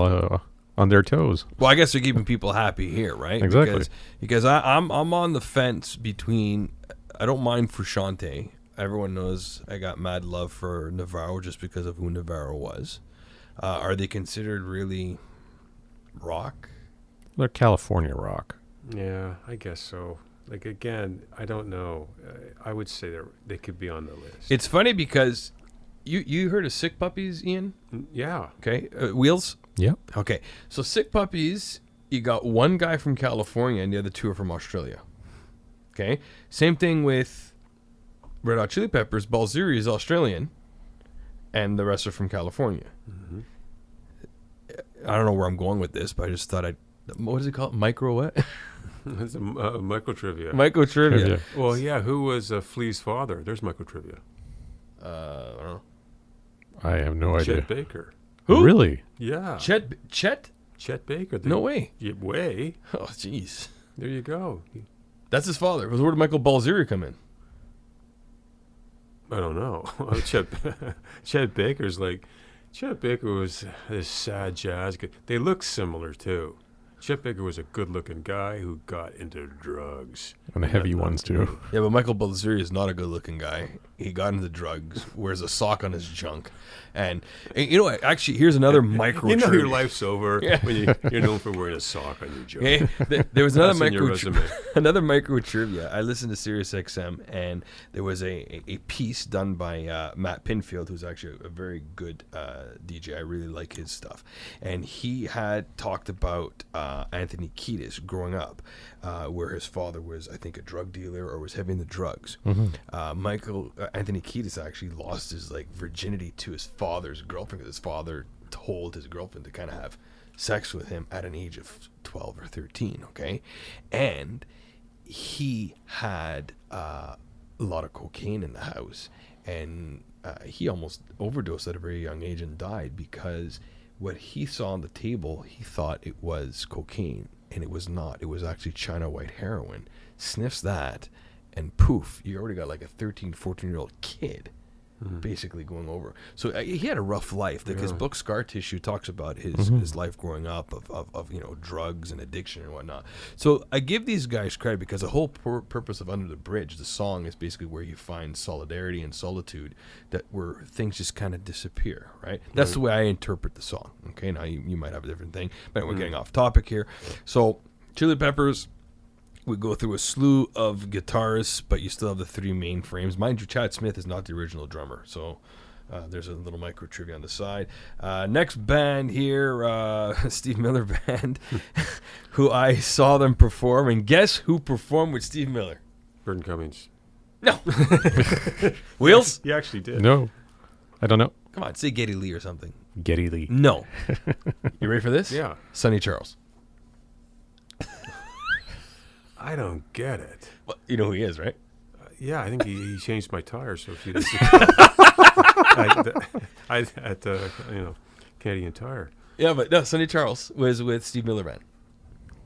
on their toes. Well, I guess they're keeping people happy here, right? Exactly. Because I'm on the fence between. I don't mind Frusciante. Everyone knows I got mad love for Navarro just because of who Navarro was. Are they considered really rock? They're California rock. Yeah, I guess so. Like, again, I don't know. I would say they could be on the list. It's funny because you heard of Sick Puppies, Ian? Yeah. Okay. Wheels? Yep. Okay. So Sick Puppies, you got one guy from California and the other two are from Australia. Okay. Same thing with Red Hot Chili Peppers. Balzeri is Australian, and the rest are from California. Mm-hmm. I don't know where I'm going with this, but I just thought what is it called? Micro what? It's a micro trivia. Micro trivia. Well, yeah. Who was Flea's father? There's micro trivia. I don't know. I have no idea. Chet Baker. Who? Really? Yeah. Chet? Chet Baker. No way. Way. Oh, jeez. There you go. That's his father. Where did Michael Balzeri come in? I don't know. Chet Baker's like, Chet Baker was this sad jazz guy. They look similar too. Chet Baker was a good-looking guy who got into drugs. And the heavy ones too. Yeah, but Michael Balzeri is not a good-looking guy. He got into drugs, wears a sock on his junk, and you know what? Actually, here's another micro. You know trivia. your life's over Yeah. when you're known for wearing a sock on your junk. Okay, there was another That's in your micro resume. another micro trivia. I listened to Sirius XM, and there was a piece done by Matt Pinfield, who's actually a very good DJ. I really like his stuff, and he had talked about Anthony Kiedis growing up, where his father was, I think, a drug dealer or was heavy into drugs. Anthony Kiedis actually lost his virginity to his father's girlfriend because his father told his girlfriend to kind of have sex with him at an age of 12 or 13. Okay, and he had a lot of cocaine in the house, and he almost overdosed at a very young age and died because what he saw on the table, he thought it was cocaine, and it was not. It was actually China white heroin. Sniffs that, and poof, you already got like a 13, 14-year-old kid basically going over. So he had a rough life. Like his book Scar Tissue talks about his life growing up of drugs and addiction and whatnot. So I give these guys credit because the whole purpose of Under the Bridge, the song, is basically where you find solidarity and solitude, that where things just kind of disappear, right? That's the way I interpret the song. Okay, now you might have a different thing, but we're getting off topic here. So Chili Peppers, we go through a slew of guitarists, but you still have the three main frames. Mind you, Chad Smith is not the original drummer, so there's a little micro trivia on the side. Next band here, Steve Miller Band, who I saw them perform, and guess who performed with Steve Miller? Burton Cummings. No. Wheels? He actually did. No, I don't know. Come on, say Geddy Lee or something. Geddy Lee. No. You ready for this? Yeah. Sonny Charles. I don't get it. Well, you know who he is, right? Yeah, I think he changed my tires a few days ago. at Canadian Tire. Yeah, but no, Sonny Charles was with Steve Miller Band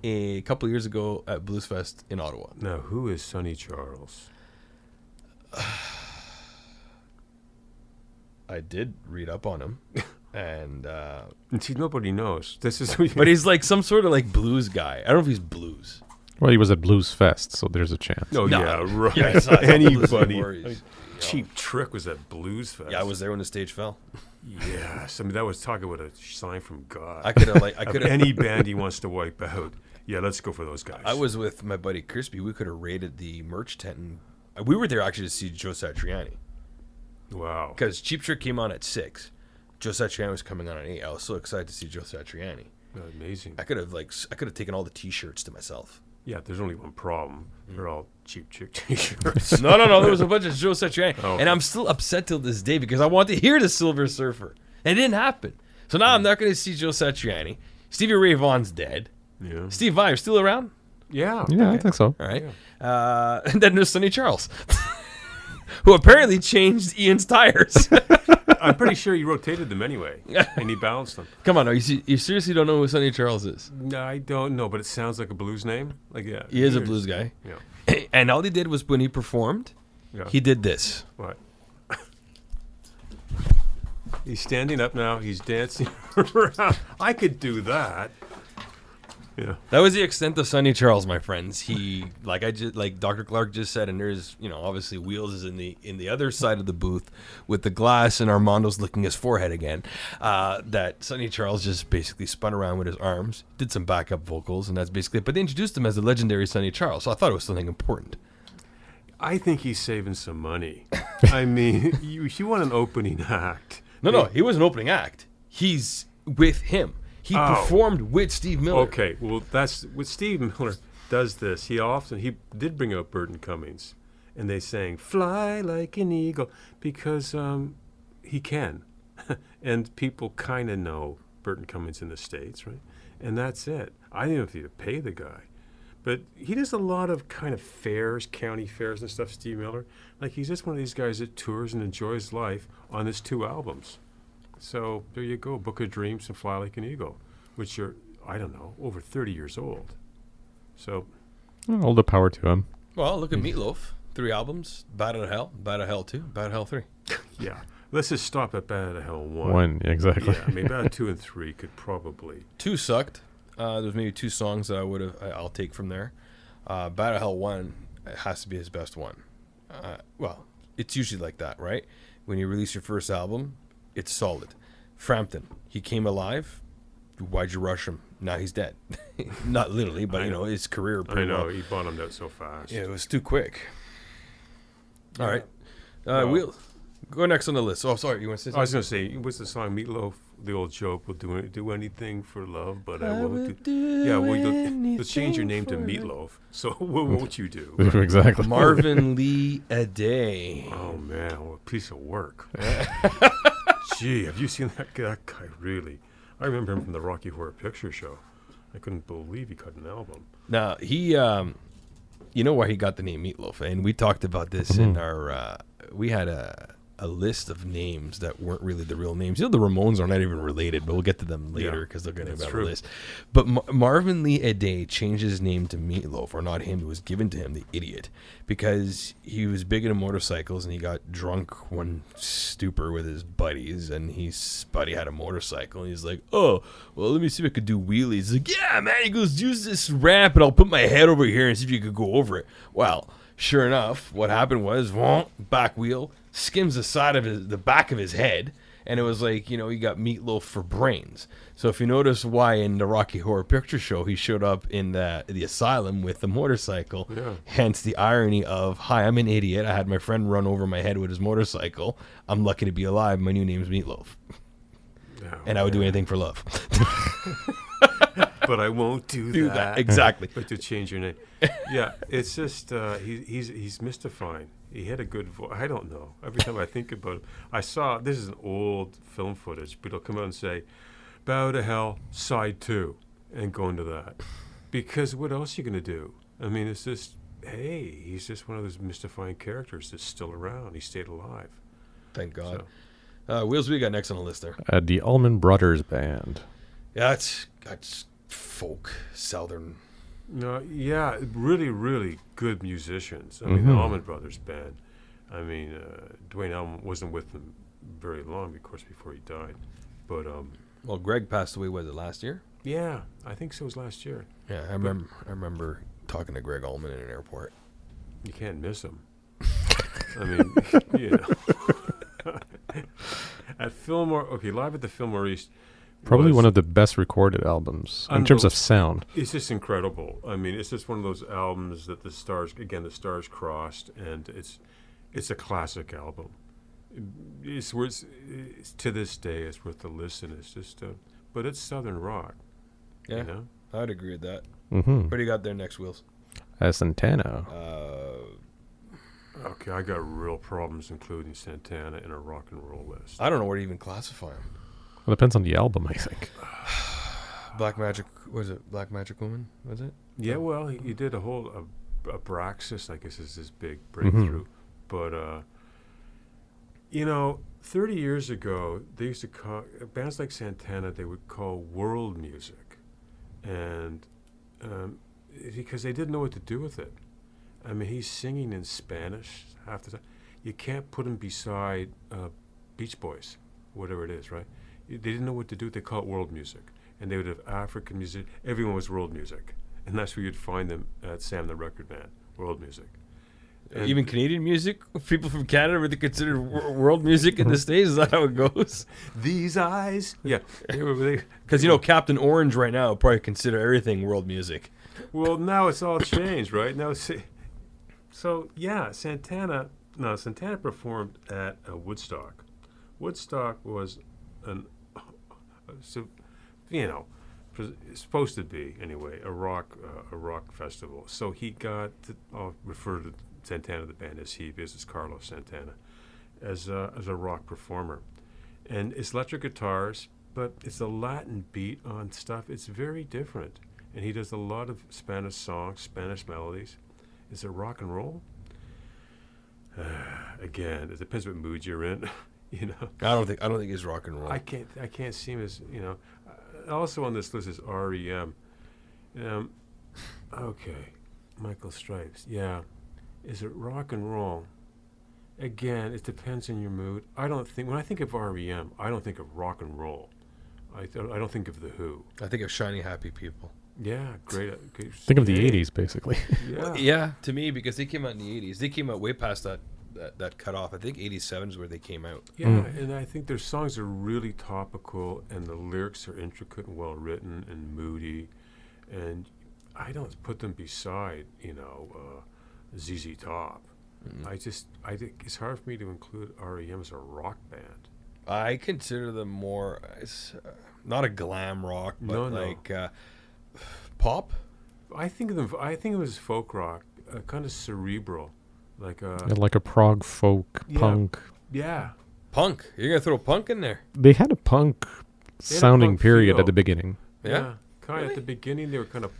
a couple of years ago at Blues Fest in Ottawa. Now, who is Sonny Charles? I did read up on him. And And see, nobody knows. This is. but he's like some sort of like blues guy. I don't know if he's blues. Well, he was at Blues Fest, so there's a chance. Oh No. yeah, right. Yeah, it's not blues Anybody. anymore. I mean, Cheap Trick was at Blues Fest. Yeah, I was there when the stage fell. Yes, I mean that was talking about a sign from God. I could have like I Of could have. any band he wants to wipe out. Yeah, let's go for those guys. I was with my buddy Crispy. We could have raided the merch tent, and we were there actually to see Joe Satriani Wow. because Cheap Trick came on at 6. Joe Satriani was coming on at 8. I was so excited to see Joe Satriani. Amazing. I could have taken all the T-shirts to myself. Yeah, there's only one problem. They're all Cheap Trick T-shirts. No. There was a bunch of Joe Satriani, Oh. and I'm still upset till this day because I want to hear the Silver Surfer, and it didn't happen. So now I'm not going to see Joe Satriani. Stevie Ray Vaughan's dead. Yeah. Steve Vai still around? Yeah. Yeah, I think so. All right. And then there's Sonny Charles, who apparently changed Ian's tires. I'm pretty sure he rotated them anyway, and he balanced them. Come on, you seriously don't know who Sonny Charles is? No, I don't know, but it sounds like a blues name. Like yeah, He is a blues guy. Yeah. And all he did was when he performed, Yeah. he did this. What? He's standing up now. He's dancing around. I could do that. Yeah. That was the extent of Sonny Charles, my friends. He, like Dr. Clark just said, and there's, obviously Wheels is in the other side of the booth with the glass, and Armando's licking his forehead again. That Sonny Charles just basically spun around with his arms, did some backup vocals, and that's basically it. But they introduced him as the legendary Sonny Charles, so I thought it was something important. I think he's saving some money. I mean, you want an opening act. No, he was an opening act. He's with him. He performed with Steve Miller. Okay, well, that's what Steve Miller does this. He did bring out Burton Cummings, and they sang "Fly Like an Eagle" because he can, and people kind of know Burton Cummings in the States, right? And that's it. I don't know if you pay the guy, but he does a lot of kind of fairs, county fairs and stuff. Steve Miller, like he's just one of these guys that tours and enjoys life on his 2 albums. So there you go, Book of Dreams and Fly Like an Eagle, which are, I don't know, over 30 years old. So All the power to him. Well, look at Meatloaf. 3 albums. Bad Out of Hell, Bad Out of Hell 2, Bad Out of Hell 3. yeah, let's just stop at Bad Out of Hell 1. One, exactly. Yeah, I mean, Bad Out 2 and 3 could probably. 2 sucked. There's maybe 2 songs that I'll take from there. Bad Out of Hell 1 has to be his best one. Well, it's usually like that, right? When you release your first album, it's solid. Frampton, he came alive. Why'd you rush him? Now he's dead. Not literally, but his career. I know, he bottomed out so fast. Yeah, it was too quick. All right, Well- we'll go next on the list. Oh, sorry, you want to say I was something? going to say, what's the song Meatloaf? The old joke, we'll do anything for love, but I won't do. Yeah, well, let's change your name to Meatloaf. So what won't you do? Exactly. Marvin Lee Aday. Oh man, what a piece of work. Gee, have you seen that guy? Really? I remember him from the Rocky Horror Picture Show. I couldn't believe he cut an album. Now he, you know why he got the name Meatloaf, and we talked about this in our. We had a list of names that weren't really the real names. The Ramones are not even related, but we'll get to them later because they're going to have a list. But Marvin Lee Aday changed his name to Meatloaf, or not him, it was given to him, the idiot, because he was big into motorcycles and he got drunk one stupor with his buddies, and his buddy had a motorcycle and he's like, oh, well, let me see if I could do wheelies. He's like, yeah, man. He goes, use this ramp and I'll put my head over here and see if you could go over it. Well, sure enough, what happened was, back wheel skims the side of the back of his head, and it was like, he got Meatloaf for brains. So if you notice why in the Rocky Horror Picture Show he showed up in the asylum with the motorcycle, hence the irony of, hi, I'm an idiot. I had my friend run over my head with his motorcycle. I'm lucky to be alive. My new name's Meatloaf. And I would do anything for love. But I won't do that. Exactly. But to change your name. Yeah, it's just, he's mystifying. He had a good voice. I don't know. Every time I think about it, this is an old film footage, but he'll come out and say, Bow to Hell, Side 2, and go into that. Because what else are you going to do? I mean, it's just, hey, he's just one of those mystifying characters that's still around. He stayed alive. Thank God. Wheels, we got next on the list there? The Allman Brothers Band. Yeah, that's folk, southern. No, yeah, really, really good musicians. I mean, the Allman Brothers Band. I mean, Dwayne Allman wasn't with them very long, of course, before he died. But Well, Greg passed away, was it last year? yeah, I think so. It was last year. Yeah, I remember talking to Greg Allman in an airport. You can't miss him. I mean, you know. At Fillmore, okay, Live at the Fillmore East. Probably was- one of the best recorded albums in terms of sound. It's just incredible. I mean, it's just one of those albums that the stars crossed, and it's a classic album. It's worth to this day. It's worth the listen. It's just, but it's Southern rock. Yeah, You know? I'd agree with that. Mm-hmm. What do you got there next, Wheels? Santana. Okay, I got real problems including Santana in a rock and roll list. I don't know where to even classify him. Well, depends on the album, I think. Black Magic, was it Black Magic Woman? Was it? Yeah, well, he did a whole Abraxas, I guess, is his big breakthrough. But you know, 30 years ago, they used to call bands like Santana. They would call world music, and because they didn't know what to do with it. I mean, he's singing in Spanish half the time. You can't put him beside Beach Boys, whatever it is, right? They didn't know what to do. They call it world music. And they would have African music. Everyone was world music. And that's where you'd find them at Sam the Record Man, world music. And Even Canadian music? People from Canada, were they considered world music in the States? Is that how it goes? These eyes. Yeah. Because, Captain Orange right now would probably consider everything world music. Well, now it's all changed, right? Now, so yeah, Santana performed at Woodstock. Woodstock was supposed to be anyway a rock festival. So he got I'll refer to Santana, the band, as he is, as Carlos Santana, as a rock performer, and it's electric guitars, but it's a Latin beat on stuff. It's very different, and he does a lot of Spanish songs, Spanish melodies. Is it rock and roll? Again, it depends what mood you're in. I don't think it's rock and roll. I can't see him as also on this list is REM. Okay, Michael Stripes. Yeah, is it rock and roll? Again, it depends on your mood. When I think of REM, I don't think of rock and roll. I don't think of the Who. I think of Shiny Happy People. Yeah, great. Think of the 80s, basically. Yeah. Well, yeah, to me, because they came out in the 80s. They came out way past that cutoff. I think 87 is where they came out. Yeah, and I think their songs are really topical, and the lyrics are intricate and well written and moody, and I don't put them beside ZZ Top. I think it's hard for me to include REM as a rock band. I consider them more, not a glam rock, but like pop. I think of them. I think it was folk rock, kind of cerebral, like like a prog folk punk. Yeah. Punk. You're gonna throw punk in there? They had a punk sounding punk period feel. at the beginning. Yeah. Kind of Really? at the beginning, they were kind of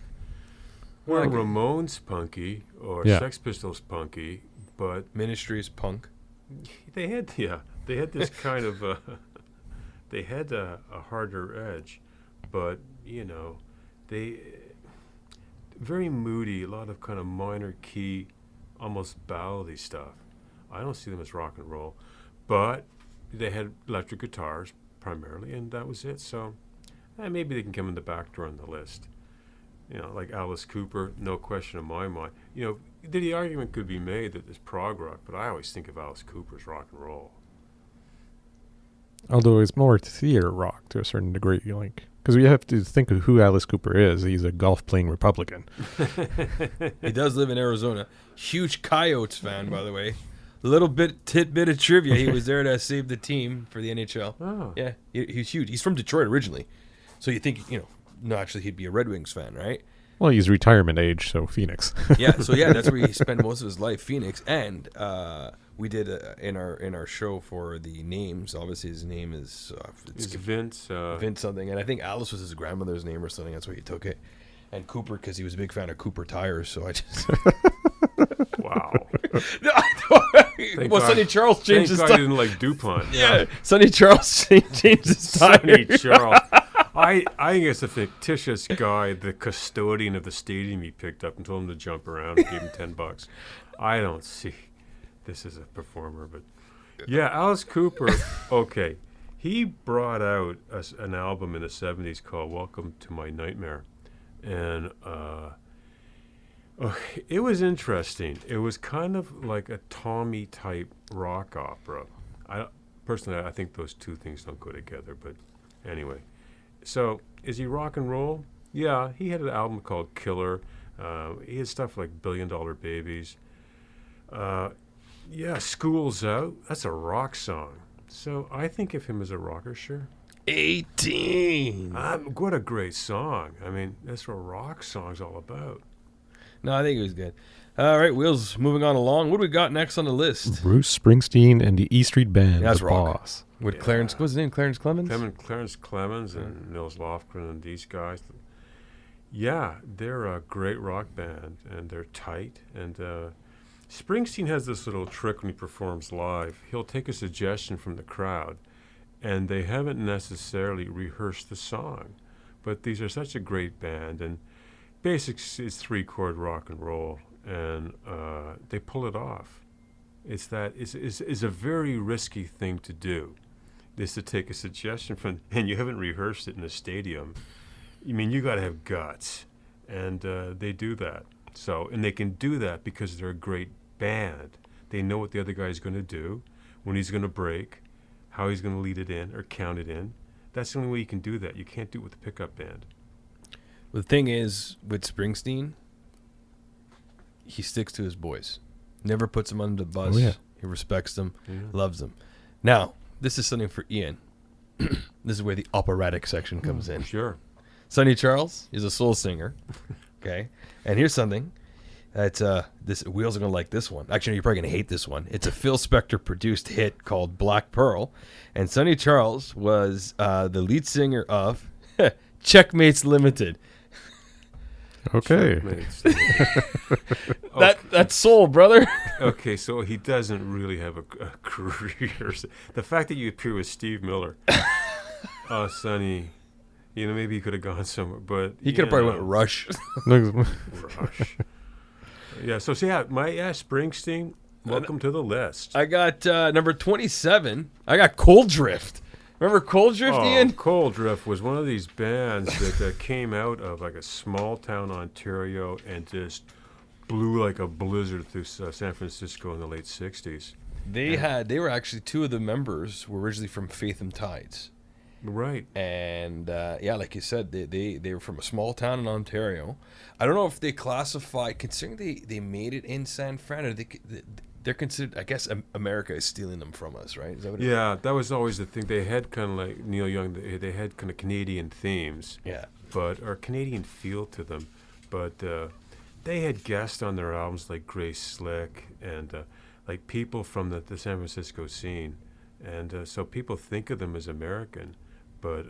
Like a- Ramones punky or Yeah. Sex Pistols punky, but Ministry's punk. they had this kind of they had a harder edge, but they very moody, a lot of kind of minor key, almost ballady stuff. I don't see them as rock and roll, but they had electric guitars primarily, and that was it. So maybe they can come in the back door on the list. Like Alice Cooper, no question in my mind. The argument could be made that it's prog rock, but I always think of Alice Cooper as rock and roll. Although it's more theater rock to a certain degree, because we have to think of who Alice Cooper is. He's a golf-playing Republican. He does live in Arizona. Huge Coyotes fan, by the way. Little tidbit of trivia. He was there to save the team for the NHL. Oh. Yeah, he's huge. He's from Detroit originally. So you think, no, actually he'd be a Red Wings fan, right? Well, he's retirement age, so Phoenix. So that's where he spent most of his life, Phoenix. And we did in our show for the names. Obviously, his name is It's Vince. Vince something, and I think Alice was his grandmother's name or something. That's why he took it. And Cooper, because he was a big fan of Cooper tires. So I just Wow. well, Sonny Charles changed his I tire. didn't like DuPont. Yeah, Sonny Charles changed his Sonny tire. Charles. I think it's a fictitious guy, the custodian of the stadium he picked up and told him to jump around and gave him $10. I don't see this as a performer, but yeah, Alice Cooper. Okay, he brought out an album in the 70s called Welcome to My Nightmare. And it was interesting. It was kind of like a Tommy type rock opera. Personally, I think those two things don't go together, but anyway. So, is he rock and roll? Yeah, he had an album called Killer. He had stuff like $1 Billion Babies. Yeah, School's Out. That's a rock song. So, I think of him as a rocker, sure. 18. What a great song. I mean, that's what a rock song's all about. No, I think it was good. All right, Wheels, moving on along. What do we got next on the list? Bruce Springsteen and the E Street Band. That's The rock. Boss. With Clarence, what's his name? Clarence Clemens? Clarence Clemens and Nils Lofgren and these guys. Yeah, they're a great rock band, and they're tight. And Springsteen has this little trick when he performs live. He'll take a suggestion from the crowd, and they haven't necessarily rehearsed the song. But these are such a great band, and basics is 3-chord rock and roll, and they pull it off. It's a very risky thing to do, is to take a suggestion from, and you haven't rehearsed it in a stadium. I mean, you got to have guts, and they do that. So, and they can do that because they're a great band. They know what the other guy's going to do, when he's going to break, how he's going to lead it in or count it in. That's the only way you can do that. You can't do it with a pickup band. The thing is, with Springsteen, he sticks to his boys. Never puts them under the bus. Oh, yeah. He respects them, Yeah. loves them. Now, this is something for Ian. This is where the operatic section comes in. Sure. Sonny Charles is a soul singer. Okay. And here's something. That's this Wheels are gonna like this one. Actually, you're probably gonna hate this one. It's a Phil Spector produced hit called Black Pearl, and Sonny Charles was the lead singer of Checkmates Limited. Okay. That's soul, brother. Okay, so he doesn't really have a career. The fact that you appear with Steve Miller, Sonny, maybe he could have gone somewhere, but He could have probably went Rush. Rush. Yeah. So Springsteen. Welcome to the list. I got number 27. I got Cold Drift. Remember Cold Drift, Ian? Cold Drift was one of these bands that came out of like a small town Ontario and just blew like a blizzard through San Francisco in the late 60s. They were actually, two of the members were originally from Faith and Tides. Right. And like you said, they were from a small town in Ontario. I don't know if they classify, considering they made it in San Fran, or they're considered, I guess America is stealing them from us, right? Is that what it is? Yeah, that was always the thing. They had kind of like Neil Young, they had kind of Canadian themes, Yeah. or Canadian feel to them. But they had guests on their albums like Grace Slick and like people from the San Francisco scene. And so people think of them as American. But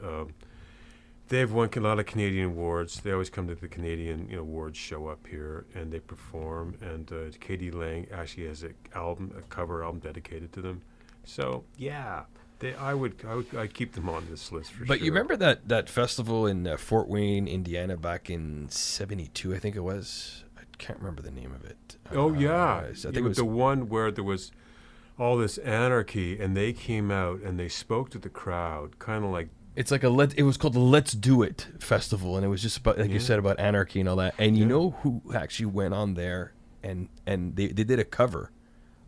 they've won a lot of Canadian awards. They always come to the Canadian awards show up here, and they perform. And Katie Lang actually has a cover album dedicated to them. So yeah, I'd keep them on this list for sure. But you remember that festival in Fort Wayne, Indiana, back in '72, I think it was. I can't remember the name of it. Oh yeah, I think it was the one where there was all this anarchy, and they came out and they spoke to the crowd, kind of like. It's like it was called the Let's Do It Festival, and it was just about, like you said, about anarchy and all that. And you know who actually went on there and they did a cover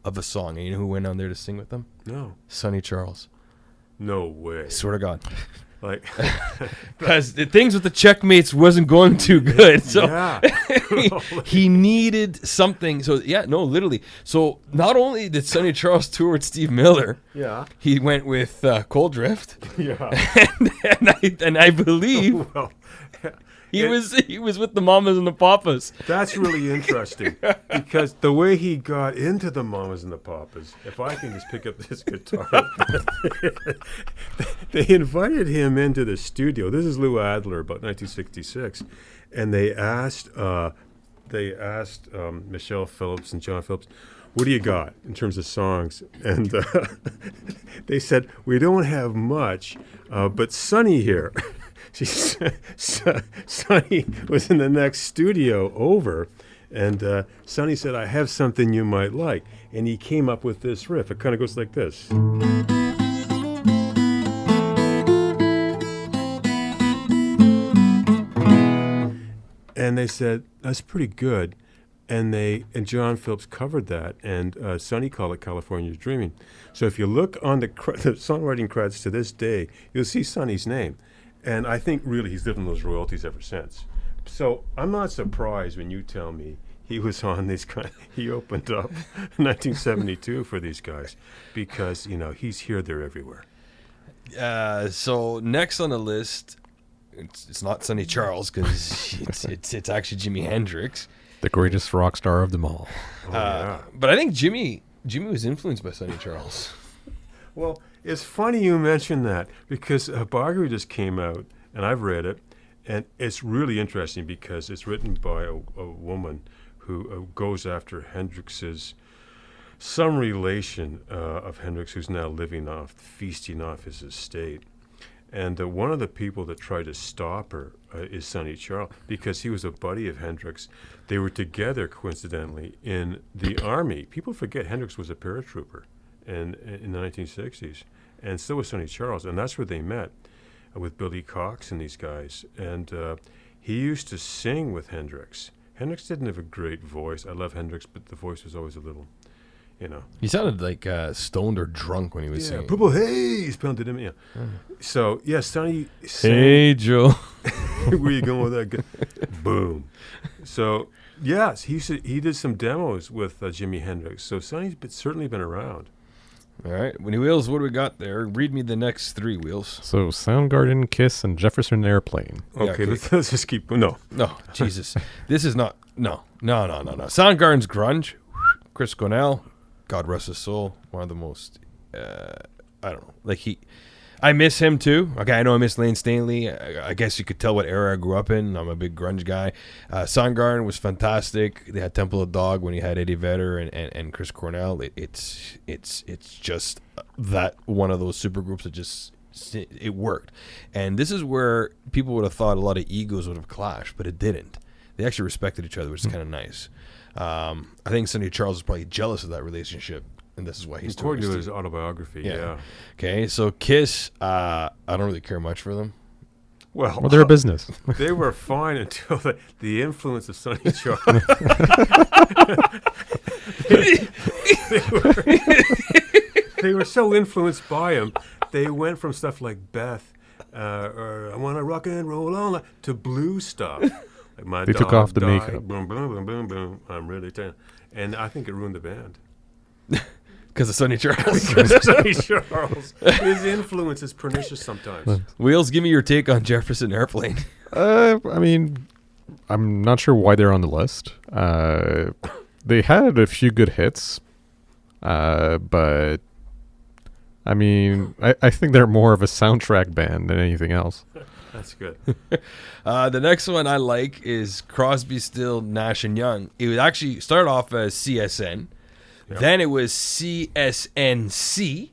of a song, and you know who went on there to sing with them? No. Sonny Charles. No way. I swear to God. Like, because the things with the Checkmates wasn't going too good, so yeah. he needed something. So literally. So not only did Sonny Charles tour with Steve Miller, Yeah. he went with Cold Drift, Yeah. and I believe Well, he was with the Mamas and the Papas. that's really interesting because the way he got into the Mamas and the Papas, if I can just pick up this guitar, they invited him into the studio. This is Lou Adler, about 1966, and they asked Michelle Phillips and John Phillips, "What do you got in terms of songs?" And they said, "We don't have much, but Sonny here." Sonny was in the next studio over, and Sonny said, "I have something you might like." And he came up with this riff. It kind of goes like this. And they said, that's pretty good. And John Phillips covered that, and Sonny called it California's Dreaming. So if you look on the songwriting credits to this day, you'll see Sonny's name. And I think really he's lived on those royalties ever since. So I'm not surprised when you tell me he was on this kind. He opened up in 1972 for these guys because, he's here, there, everywhere. So next on the list, it's not Sonny Charles because it's actually Jimi Hendrix. The greatest rock star of them all. But I think Jimmy was influenced by Sonny Charles. Well, it's funny you mention that because a biography just came out, and I've read it, and it's really interesting because it's written by a woman who goes after Hendrix's, some relation of Hendrix who's now feasting off his estate. And one of the people that tried to stop her is Sonny Charles because he was a buddy of Hendrix. They were together, coincidentally, in the Army. People forget Hendrix was a paratrooper in the 1960s, and so was Sonny Charles. And that's where they met with Billy Cox and these guys. And he used to sing with Hendrix. Hendrix didn't have a great voice. I love Hendrix, but the voice was always a little, He sounded like stoned or drunk when he was singing. Purple Haze pounded him. Yeah. So Sonny sang. Hey, Joe. Where you going with that? Boom. So yes, he did some demos with Jimi Hendrix. So Sonny's certainly been around. All right, Winnie Wheels, what do we got there? Read me the next three, Wheels. So Soundgarden, Kiss, and Jefferson Airplane. Okay, let's just keep. No, Jesus, this is not. No. Soundgarden's grunge. Chris Cornell, God rest his soul, one of the most. I don't know, I miss him too. Okay, I know I miss Lane Stanley. I guess you could tell what era I grew up in. I'm a big grunge guy. Soundgarden was fantastic. They had Temple of Dog when you had Eddie Vedder and Chris Cornell. It's just that one of those super groups that just it worked. And this is where people would have thought a lot of egos would have clashed, but it didn't. They actually respected each other, which is kind of nice. I think Sonny Charles is probably jealous of that relationship. And this is why he's according to his autobiography. Yeah. Okay, so Kiss, I don't really care much for them. Well, they're a business. They were fine until the influence of Sonny Charles. they were so influenced by him. They went from stuff like Beth, or I want to rock and roll on, to blues stuff. Like my they dog took off the died, makeup. Boom, boom, boom, boom, boom. I'm really tired. And I think it ruined the band. Because of Sonny Charles. Sonny Charles. His influence is pernicious sometimes. Wheels, give me your take on Jefferson Airplane. I mean, I'm not sure why they're on the list. They had a few good hits, but I mean, I think they're more of a soundtrack band than anything else. That's good. The next one I like is Crosby, Still, Nash and Young. It would actually start off as CSN. Yep. Then it was CSNC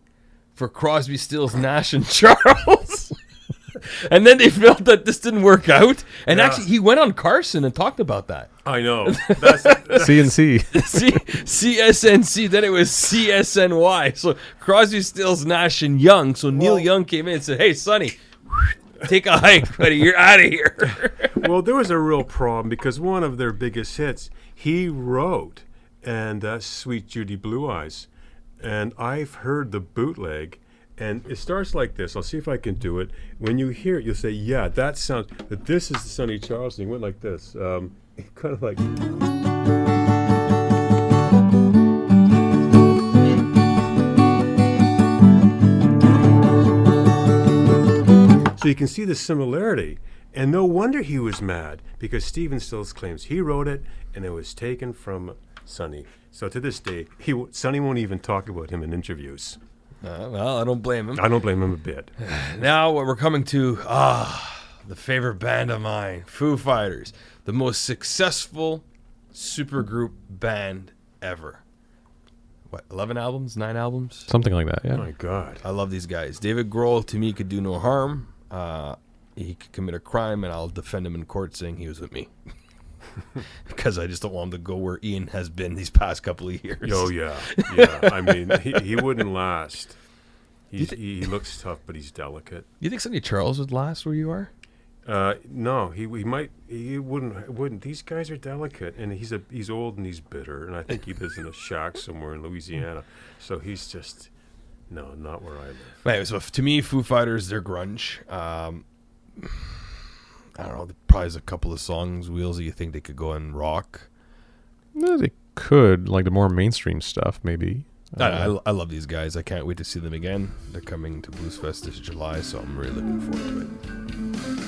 for Crosby, Stills, Nash, and Charles. And then they felt that this didn't work out. And actually, he went on Carson and talked about that. I know. CNC. CSNC. Then it was CSNY. So Crosby, Stills, Nash, and Young. So Neil Young came in and said, hey, Sonny, take a hike, buddy. You're out of here. Well, there was a real problem because one of their biggest hits, he wrote, and Sweet Judy Blue Eyes. And I've heard the bootleg, and it starts like this. I'll see if I can do it. When you hear it, you'll say, yeah, that sounds, but this is the Sonny Charles thing. It went like this. Kind of like... So you can see the similarity. And no wonder he was mad, because Stephen Stills claims he wrote it, and it was taken from Sonny. So to this day, Sonny won't even talk about him in interviews. Well, I don't blame him. I don't blame him a bit. Now what we're coming to, the favorite band of mine, Foo Fighters. The most successful supergroup band ever. What, 11 albums, 9 albums? Something like that, yeah. Oh my God. I love these guys. David Grohl, to me, could do no harm. He could commit a crime, and I'll defend him in court saying he was with me. Because I just don't want him to go where Ian has been these past couple of years. Oh, yeah. I mean, he wouldn't last. He looks tough, but he's delicate. You think Sonny Charles would last where you are? No, he might. He wouldn't. These guys are delicate, and he's old and he's bitter, and I think he lives in a shack somewhere in Louisiana. So he's just not where I live. Anyway, so to me, Foo Fighters, they're grunge. I don't know. Probably has a couple of songs, Wheels, that you think they could go and rock. No, they could, like the more mainstream stuff, maybe. I love these guys. I can't wait to see them again. They're coming to Blues Fest this July, so I'm really looking forward to it.